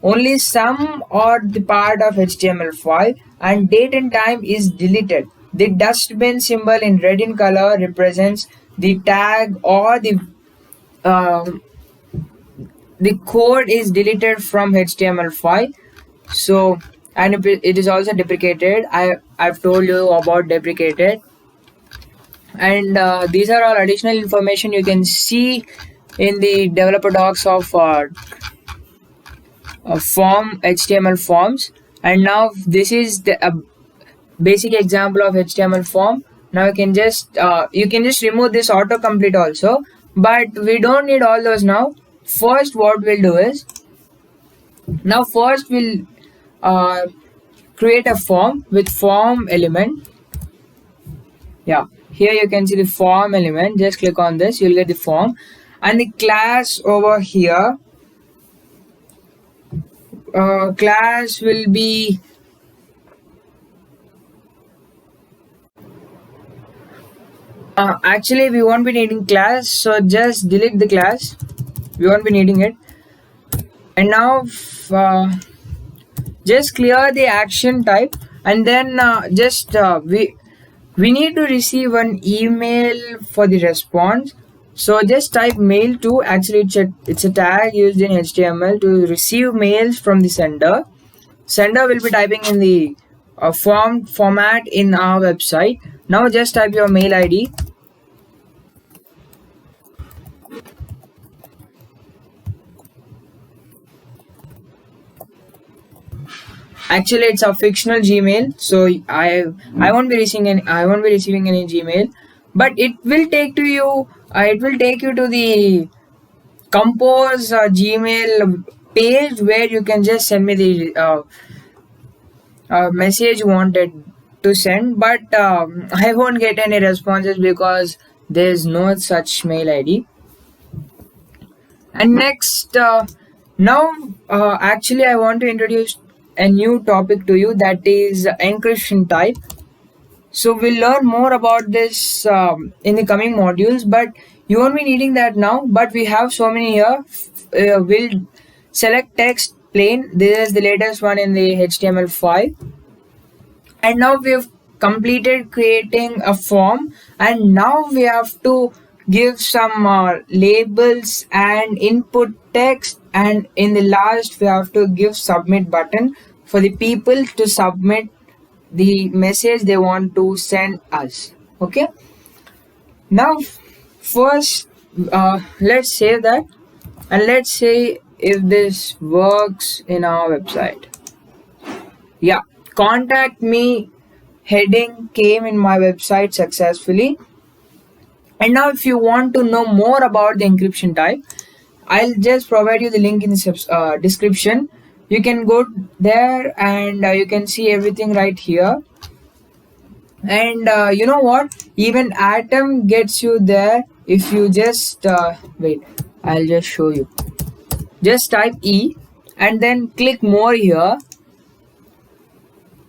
only some or the part of HTML file, and date and time is deleted. The dustbin symbol in red in color represents the tag, or the code is deleted from HTML file. So, and it is also deprecated. I've told you about deprecated. And these are all additional information you can see in the developer docs of form HTML forms. And now this is the basic example of HTML form. Now you can just remove this autocomplete also, but we don't need all those now. First what we'll do is, now first we'll create a form with form element. Yeah, here you can see the form element, just click on this, you'll get the form. And the class over here, class will be actually we won't be needing class, so just delete the class, we won't be needing it. And now just clear the action type, and then we need to receive an email for the response. So just type mail to, actually it's a tag used in HTML to receive mails from the sender. Sender will be typing in the format in our website. Now just type your mail ID. Actually, it's a fictional Gmail, so I won't be receiving any Gmail, but it will take to you. It will take you to the compose Gmail page where you can just send me the message you wanted to send, but I won't get any responses because there's no such mail ID. And next, now actually I want to introduce a new topic to you, that is encryption type. So we'll learn more about this in the coming modules, but you won't be needing that now, but we have so many here. We'll select text plain. This is the latest one in the HTML5, and now we have completed creating a form, and now we have to give some labels and input text, and in the last we have to give submit button for the people to submit the message they want to send us. Okay, now first let's save that, and let's say if this works in our website. Yeah, contact me heading came in my website successfully. And now if you want to know more about the encryption type, I'll just provide you the link in the description. You can go there and you can see everything right here. And you know what, even Atom gets you there if you just wait, I'll just show you. Just type E and then click more here,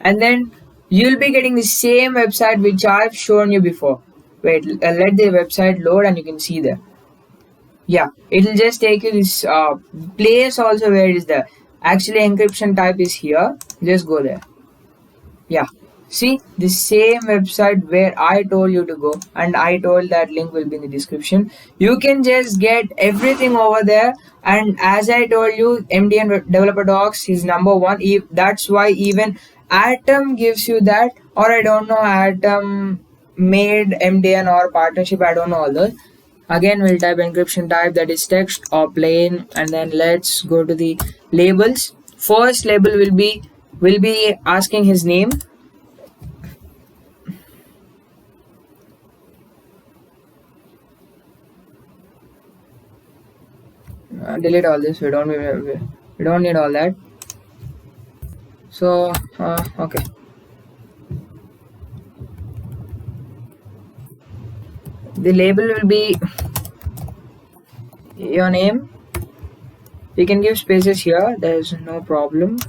and then you'll be getting the same website which I've shown you before. Wait, let the website load and you can see there. Yeah, it'll just take you this place also where it is there. Actually encryption type is here, just go there. Yeah, see the same website where I told you to go, and I told that link will be in the description. You can just get everything over there, and as I told you, Mdn Developer Docs is #1. That's why even Atom gives you that, or I don't know, Atom made Mdn or partnership, I don't know all those. Again we'll type encryption type, that is text or plain, and then let's go to the labels. First label will be asking his name. Delete all this, we don't need all that. So okay, the label will be your name. You can give spaces here, there's no problem.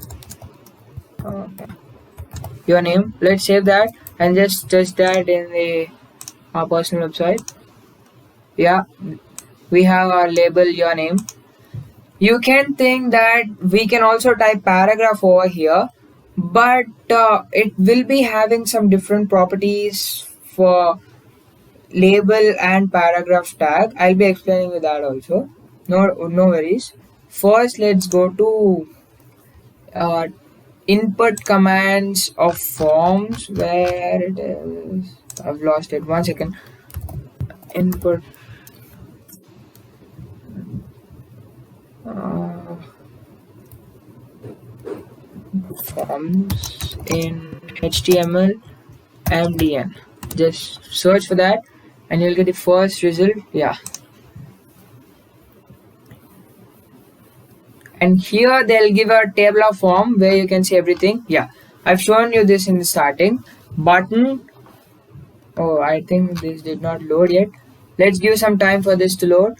Okay. Your name, let's save that and just test that in our personal website. Yeah, we have our label your name. You can think that we can also type paragraph over here, but it will be having some different properties for label and paragraph tag. I'll be explaining you that also. No worries. First let's go to input commands of forms, where it is. I've lost it, 1 second. Input forms in HTML Mdn. Just search for that and you'll get the first result. Yeah, and here they'll give a table of form where you can see everything. Yeah, I've shown you this in the starting. Button, oh, I think this did not load yet. Let's give some time for this to load.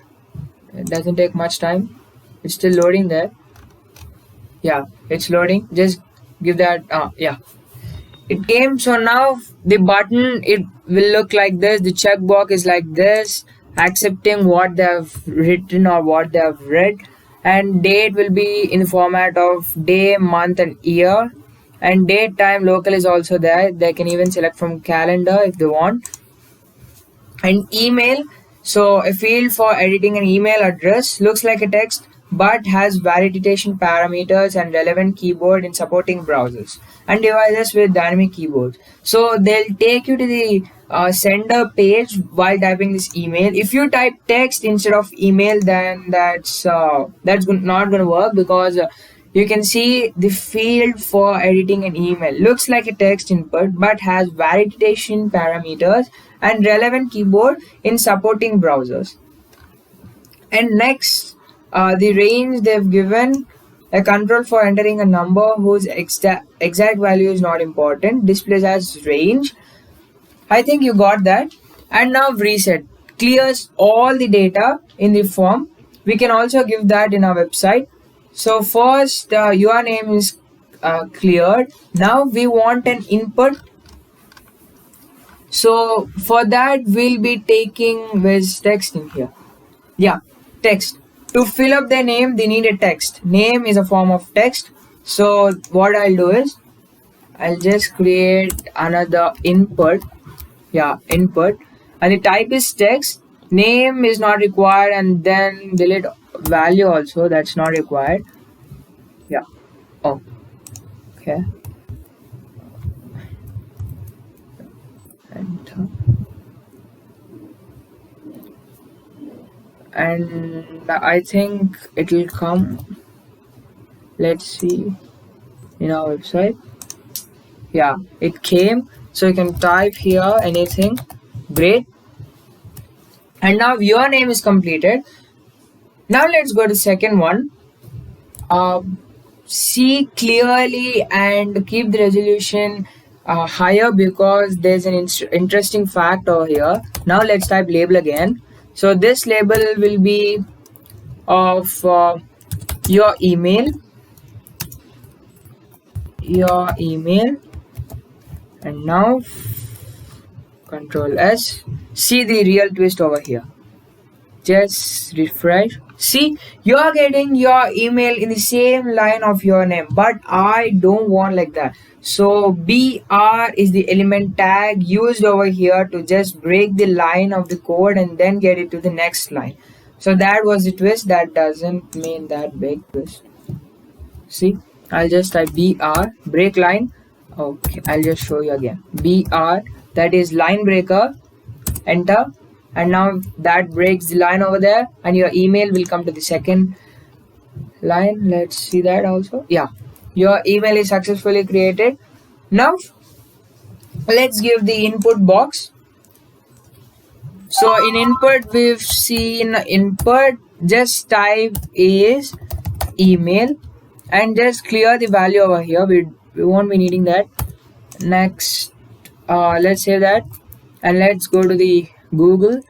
It doesn't take much time, it's still loading there. Yeah, it's loading, just give that. Yeah, it came. So now the button, it will look like this. The checkbox is like this, accepting what they have written or what they have read, and date will be in the format of day, month and year, and date time local is also there. They can even select from calendar if they want. And email, so a field for editing an email address, looks like a text but has validation parameters and relevant keyboard in supporting browsers and devices with dynamic keyboards. So they'll take you to the sender page while typing this email. If you type text instead of email, then that's not going to work, because You can see the field for editing an email. Looks like a text input but has validation parameters and relevant keyboard in supporting browsers. And next, the range they've given a control for entering a number whose exact value is not important, displays as range. I think you got that. And now reset clears all the data in the form. We can also give that in our website. So first your name is cleared. Now we want an input. So for that we'll be taking with text in here. Yeah, text. To fill up their name, they need a text. Name is a form of text. So what I'll do is I'll just create another input. Yeah, input. And the type is text. Name is not required, and then delete value also. That's not required. Yeah. Oh. Okay. Enter. And I think it will come. Let's see in our website. Yeah, it came. So you can type here anything. Great. And now your name is completed. Now let's go to second one. See clearly and keep the resolution higher because there's an interesting fact over here. Now let's type label again. So this label will be of your email, and now Control S. See the real twist over here. Just refresh. See, you are getting your email in the same line of your name, but I don't want like that. So BR is the element tag used over here to just break the line of the code and then get it to the next line. So that was the twist. That doesn't mean that big twist. See, I'll just type BR, break line. Okay, I'll just show you again. BR, that is line breaker. Enter. And now that breaks the line over there, and your email will come to the second line. Let's see that also. Yeah, your email is successfully created. Now let's give the input box. So in input we've seen input, just type is email and just clear the value over here. We won't be needing that. Next, let's save that and let's go to the Google,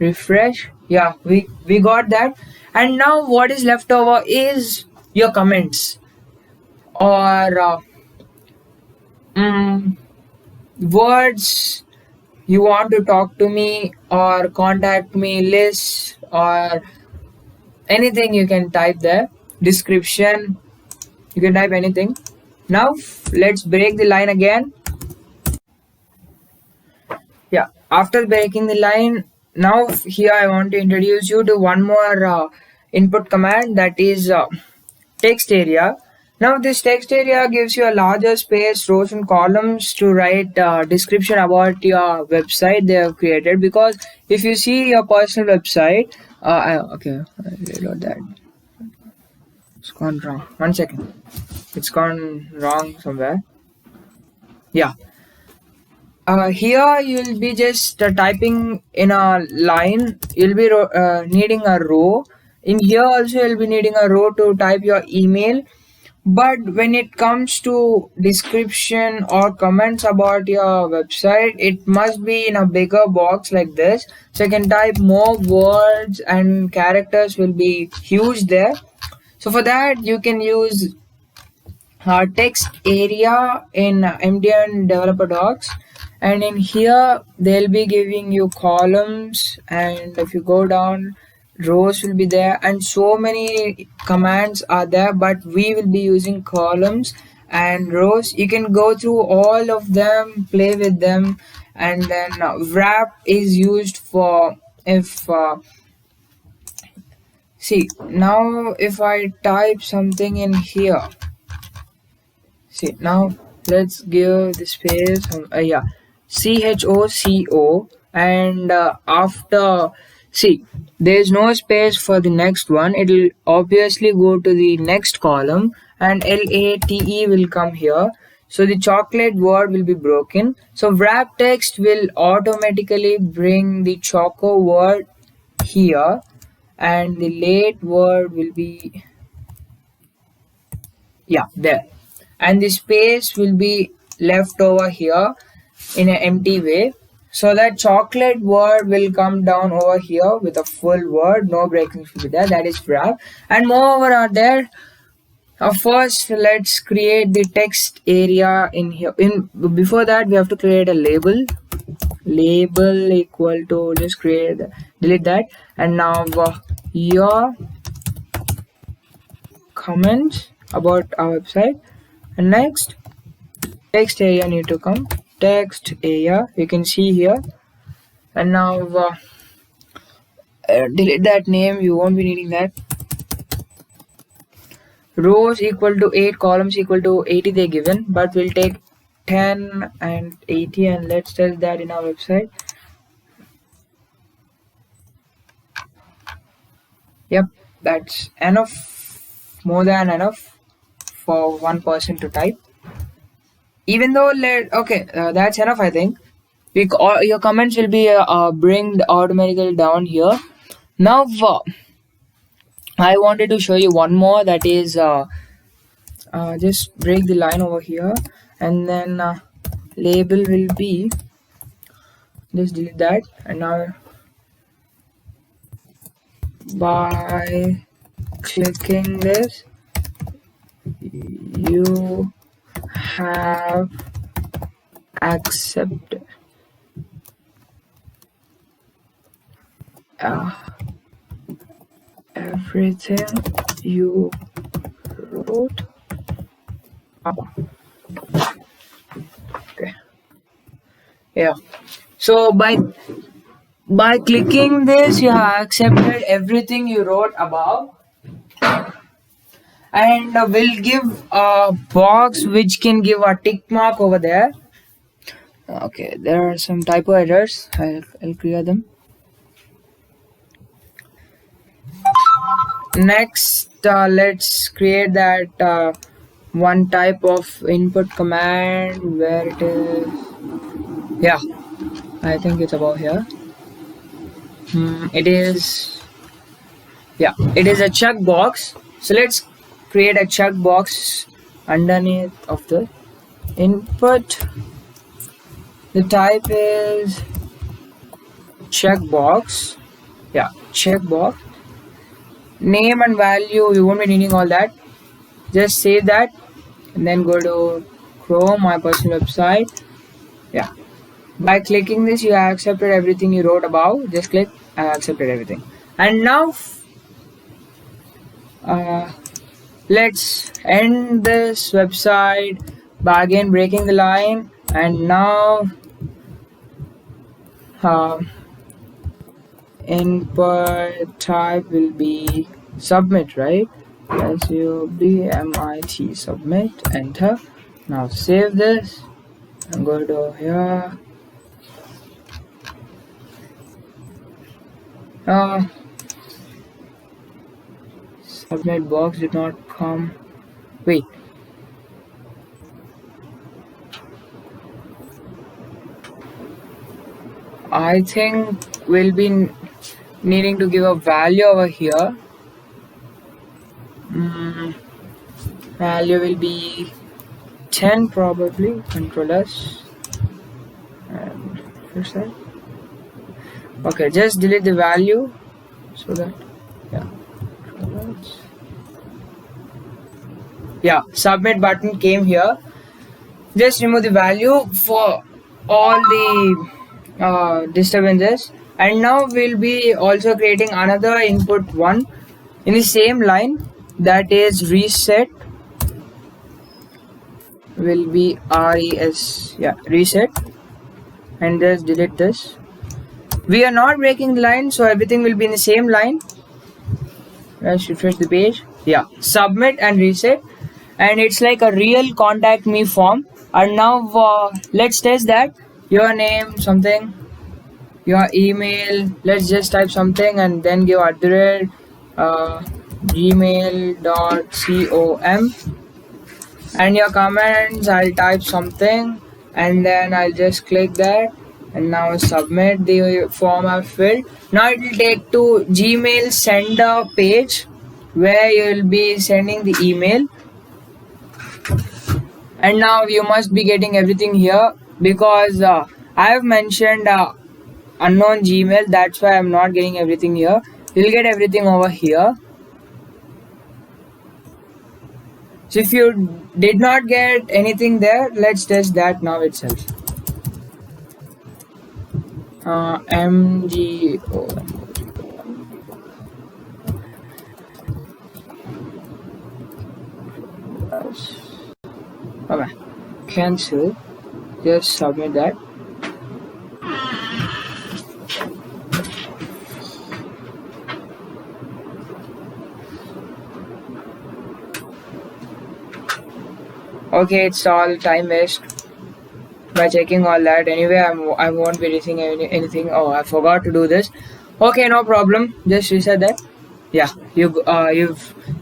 refresh. Yeah, we got that. And now what is left over is your comments or words you want to talk to me or contact me list or anything. You can type there. Description, you can type anything. Now let's break the line again. Yeah, after breaking the line, now here I want to introduce you to one more input command, that is text area. Now this text area gives you a larger space, rows and columns to write description about your website they have created. Because if you see your personal website, okay, I reload that. It's gone wrong. 1 second. It's gone wrong somewhere. Yeah. Here you'll be just typing in a line. You'll be needing a row. In here also you'll be needing a row to type your email. But when it comes to description or comments about your website, it must be in a bigger box like this. So you can type more words and characters will be huge there. So for that you can use text area in Mdn Developer Docs. And in here they'll be giving you columns, and if you go down, rows will be there, and so many commands are there, but we will be using columns and rows. You can go through all of them, play with them. And then wrap is used for if see, now if I type something in here, see, now let's give the space yeah, CHOCO, and after, see, there is no space for the next one. It will obviously go to the next column, and LATE will come here. So the chocolate word will be broken. So wrap text will automatically bring the choco word here, and the late word will be there, and the space will be left over here in an empty way, so that chocolate word will come down over here with a full word, no breaking should be there. That is wrap. And moreover are there, first let's create the text area in here. Before that we have to create a label equal to, just delete that. And now your comments about our website, and next text area need to come, text area, you can see here. And now delete that name, you won't be needing that. Rows equal to 8, columns equal to 80 they given, but we'll take 10 and 80, and let's test that in our website. Yep, that's enough, more than enough for one person to type. Even though that's enough, I think. Your comments will be bring automatically down here. Now I wanted to show you one more, that is just break the line over here, and then label will be, just delete that. And now by clicking this, you have accepted everything you wrote about. Okay, yeah, so by clicking this, you have accepted everything you wrote above, and we'll give a box which can give a tick mark over there. Okay, there are some typo errors, I'll clear them. Next let's create that one type of input command, where it is, yeah, I think it's above here. It is a checkbox. So let's create a checkbox underneath of the input. The type is checkbox. Yeah, checkbox. Name and value, you won't be needing all that. Just save that and then go to Chrome, my personal website. Yeah, by clicking this, you have accepted everything you wrote above. Just click, I accepted everything. And now let's end this website by again breaking the line. And now input type will be submit, right? SUBMIT, submit, enter. Now save this and go to here. Submit box did not come. Wait, I think we'll be needing to give a value over here. Value will be 10 probably. Control S and fix that. Okay, just delete the value so that, submit button came here. Just remove the value for all the disturbances. And now we'll be also creating another input one in the same line, that is reset will be reset, and just delete this. We are not breaking the line, so everything will be in the same line. Let's refresh the page. Submit and reset, and it's like a real contact me form. And now let's test that. Your name, something, your email, let's just type something and then give @gmail.com. And your comments, I'll type something and then I'll just click that, and now submit the form I've filled. Now it will take to Gmail sender page where you'll be sending the email. And now you must be getting everything here because I have mentioned unknown Gmail, that's why I'm not getting everything here. You'll get everything over here. So if you did not get anything there, let's test that now itself. MGO. Okay, cancel. Just submit that. Okay, it's all time waste by checking all that. Anyway, I won't be receiving anything. Oh, I forgot to do this. Okay, no problem. Just reset that. Yeah, you've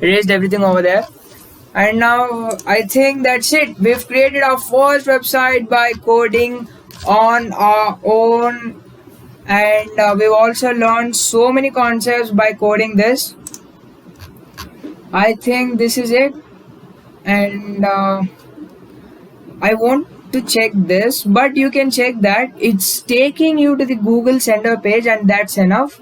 erased everything over there. And now I think that's it. We've created our first website by coding on our own, and we've also learned so many concepts by coding this. I think this is it, and I want to check this, but you can check that it's taking you to the Google Sender page, and that's enough.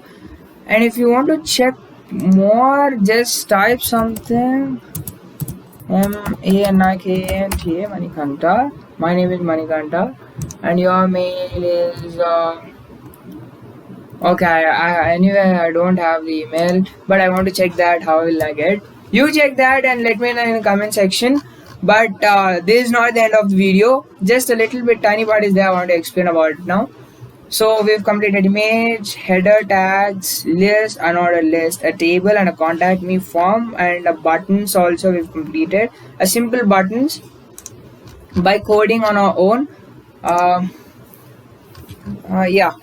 And if you want to check more, just type something. Manikanta, Manikanta. My name is Manikanta, and your mail is okay. Anyway, I don't have the email, but I want to check that. How will I get? You check that and let me know in the comment section. But this is not the end of the video. Just a little bit tiny part is there. I want to explain about it now. So we've completed image, header, tags, list, unordered list, a table, and a contact me form, and a buttons also we've completed. A simple buttons by coding on our own. Yeah.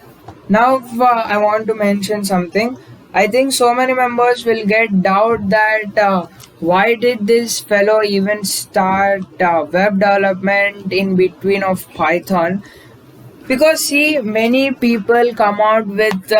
Now I want to mention something. I think so many members will get doubt that why did this fellow even start web development in between of Python. Because see, many people come out with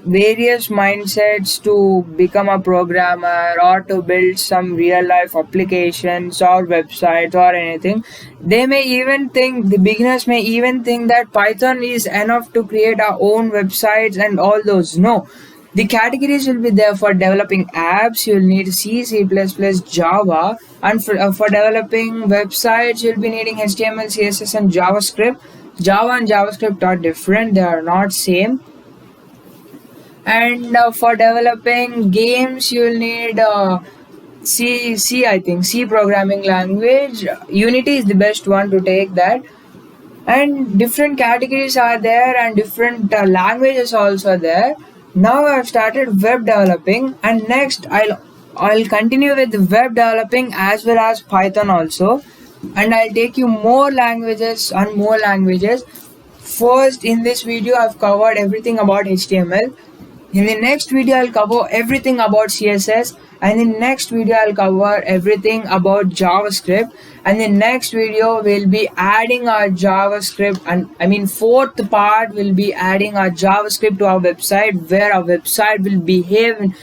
various mindsets to become a programmer or to build some real life applications or websites or anything. They may even think, the beginners may even think that Python is enough to create our own websites and all those. No. The categories will be there for developing apps. You'll need C, C++, Java, and for developing websites, you'll be needing HTML, CSS, and JavaScript. Java and JavaScript are different, they are not same. And for developing games, you'll need C, I think, C programming language. Unity is the best one to take that. And different categories are there, and different languages also there. Now I've started web developing, and next I'll continue with web developing as well as Python also, and I'll take you more languages and more languages. First, in this video I've covered everything about HTML. In the next video I'll cover everything about CSS, and in the next video I'll cover everything about JavaScript, and the next video will be adding our JavaScript, and fourth part will be adding our JavaScript to our website, where our website will behave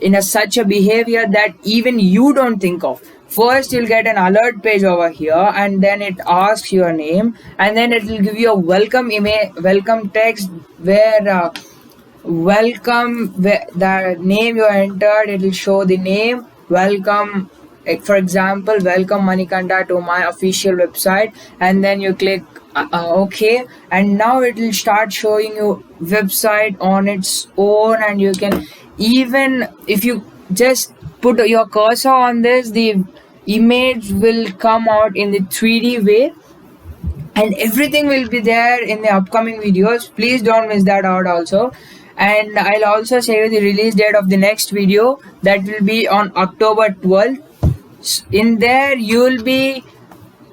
in such a behavior that even you don't think of. First you'll get an alert page over here, and then it asks your name, and then it will give you a welcome text where welcome, the name you entered, it will show the name, welcome, for example, welcome Manikanta to my official website, and then you click OK, and now it will start showing you website on its own. And you can, even if you just put your cursor on this, the image will come out in the 3D way, and everything will be there in the upcoming videos. Please don't miss that out also. And I'll also show you the release date of the next video, that will be on October 12th. In there you'll be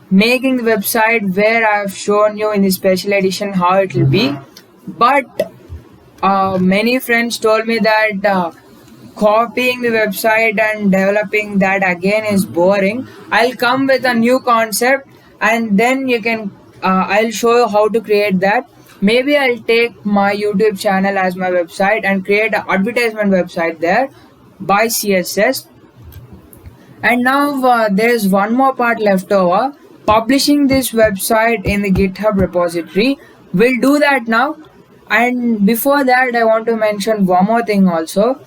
making the website where I've shown you in the special edition how it will be. But many friends told me that copying the website and developing that again is boring. I'll come with a new concept, and then you can I'll show you how to create that. Maybe I'll take my YouTube channel as my website and create an advertisement website there by CSS. And now there's one more part left over, publishing this website in the GitHub repository. We'll do that now. And before that, I want to mention one more thing also.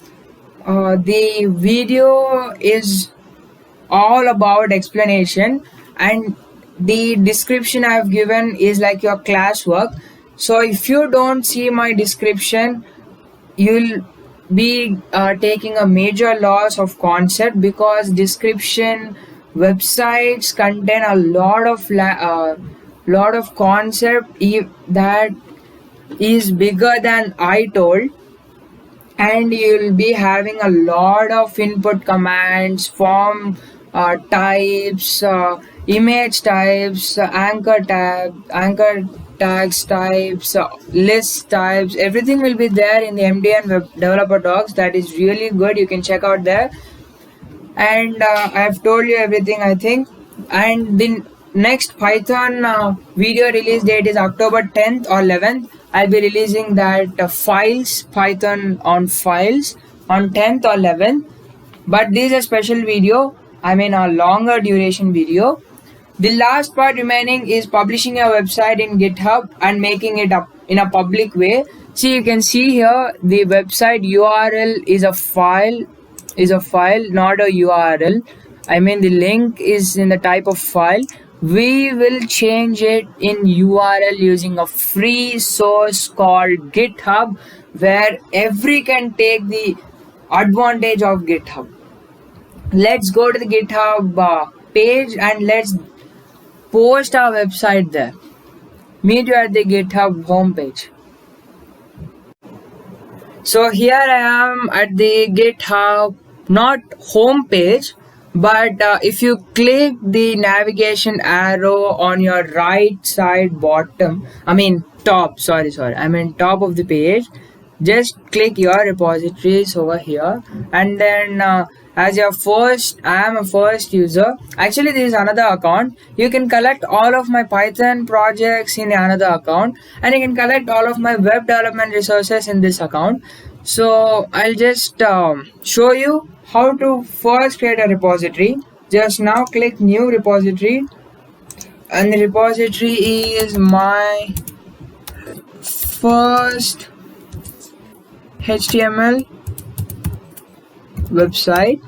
The video is all about explanation, and the description I've given is like your classwork. So if you don't see my description, you'll be taking a major loss of concept, because description websites contain a lot of concept that is bigger than I told, and you'll be having a lot of input commands, form types, image types, anchor tags types, list types. Everything will be there in the Mdn Web Developer Docs. That is really good. You can check out there. And I've told you everything, I think. And the next Python video release date is October 10th or 11th. I'll be releasing that Python on files on 10th or 11th. But this is a special video, I mean a longer duration video. The last part remaining is publishing your website in GitHub and making it up in a public way. See, you can see here the website URL is a file, not a URL. I mean the link is in the type of file. We will change it in URL using a free source called GitHub, where every can take the advantage of GitHub. Let's go to the GitHub page and let's post our website there. Meet you at the GitHub homepage. So here I am at the GitHub, not homepage, but if you click the navigation arrow on your right side bottom, top of the page, just click your repositories over here, and then as your first, I am a first user. Actually, this is another account. You can collect all of my Python projects in another account, and you can collect all of my web development resources in this account. So I'll just show you how to first create a repository. Just now click new repository, and the repository is my first HTML website,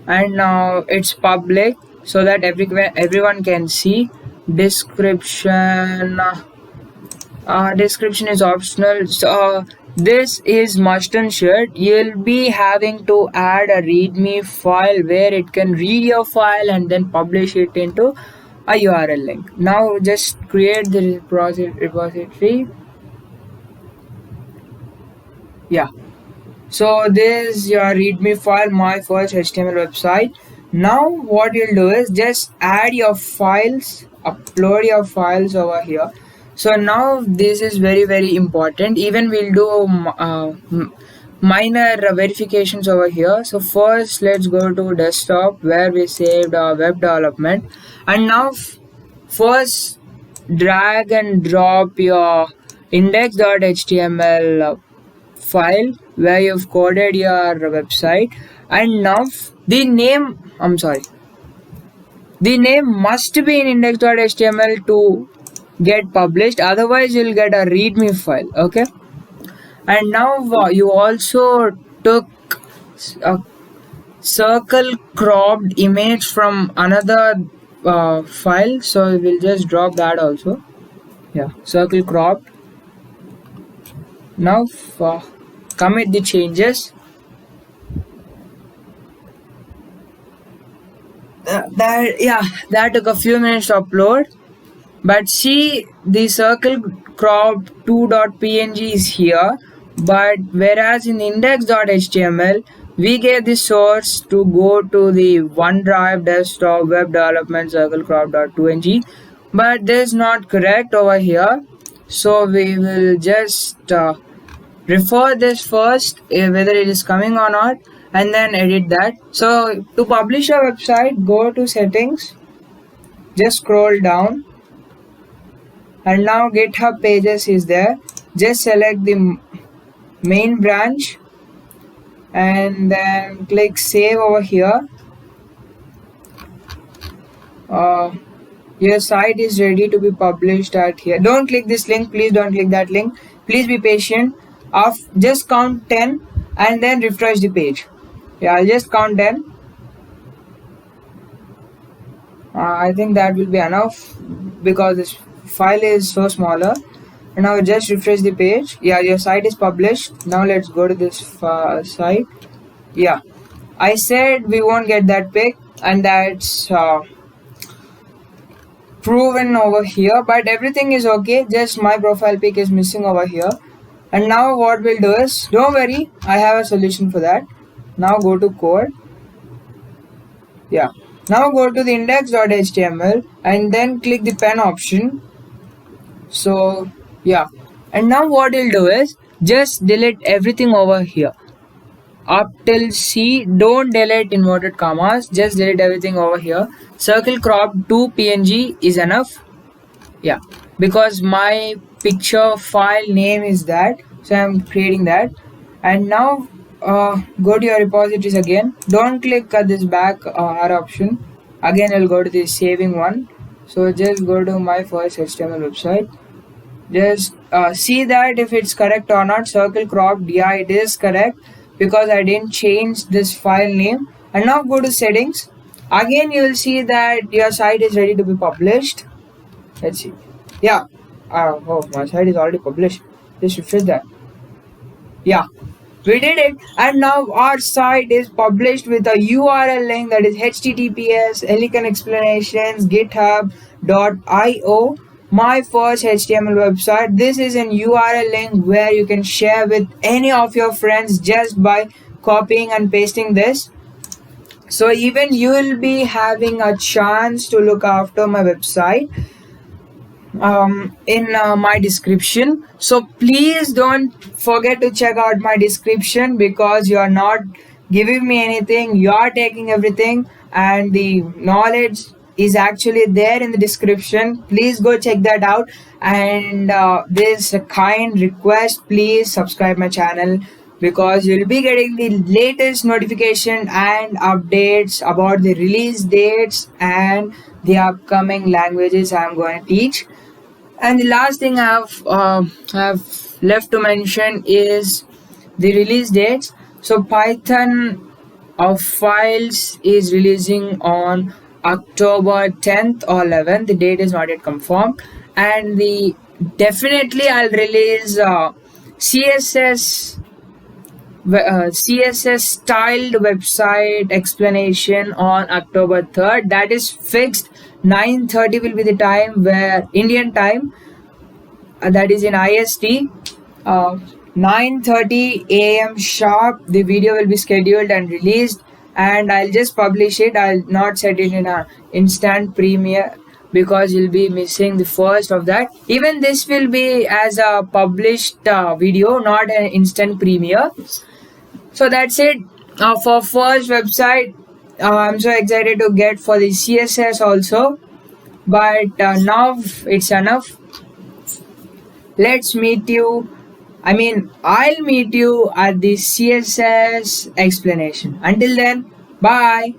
and now it's public so that everyone can see. Description is optional. So this is must and should. You'll be having to add a readme file where it can read your file and then publish it into a URL link. Now just create the repository. Yeah, so this is your readme file, my first HTML website. Now what you'll do is just add your files, upload your files over here. So now this is very important. Even we'll do minor verifications over here. So first let's go to desktop where we saved our web development, and now first drag and drop your index.html file where you've coded your website, and now the name must be in index.html to get published, otherwise you'll get a readme file. Okay, and now you also took a circle cropped image from another file, so we'll just drop that also. Yeah, circle cropped. Now commit the changes. That took a few minutes to upload, but see the circle cropped 2.png is here, but whereas in index.html we gave the source to go to the OneDrive desktop web development circle crop.2ng, but this is not correct over here. So we will just refer this first, whether it is coming or not, and then edit that. So to publish a website, go to settings, just scroll down, and now GitHub pages is there. Just select the main branch and then click save over here. Your site is ready to be published at here. Don't click this link, please don't click that link. Please be patient. Just count 10 and then refresh the page. Yeah, I'll just count 10. I think that will be enough because this file is so smaller. And now just refresh the page. Yeah, your site is published. Now let's go to this site. Yeah, I said we won't get that pic, and that's proven over here, but everything is okay. Just my profile pic is missing over here. And now what we'll do is, don't worry, I have a solution for that. Now go to code. Yeah, now go to the index.html and then click the pen option. So yeah, and now what we'll do is just delete everything over here up till C. Don't delete inverted commas, just delete everything over here. Circle crop to PNG is enough. Yeah, because my picture file name is that, so I'm creating that. And now go to your repositories again. Don't click at this back R option. Again I'll go to the saving one. So just go to my first HTML website. Just see that if it's correct or not. Circle cropped, yeah, it is correct because I didn't change this file name. And now go to settings. Again you will see that your site is ready to be published. Let's see. Yeah, oh, my site is already published. Just refresh that. Yeah, we did it, and now our site is published with a URL link that is https Helican Explanations github.io, my first HTML website. This is an URL link where you can share with any of your friends just by copying and pasting this. So even you will be having a chance to look after my website in my description. So please don't forget to check out my description, because you are not giving me anything, you are taking everything, and the knowledge is actually there in the description. Please go check that out. And this a kind request, please subscribe my channel, because you'll be getting the latest notification and updates about the release dates and the upcoming languages I'm going to teach. And the last thing I have left to mention is the release dates. So Python of files is releasing on October 10th or 11th. The date is not yet confirmed. And definitely I'll release CSS styled website explanation on October 3rd. That is fixed. 9:30 will be the time, where Indian time, that is in IST. 9:30 AM sharp the video will be scheduled and released, and I'll just publish it. I'll not set it in an instant premiere because you'll be missing the first of that. Even this will be as a published video, not an instant premiere. So that's it for first website. I'm so excited to get for the CSS also, but now it's enough. Let's meet you. I'll meet you at the CSS explanation. Until then, bye.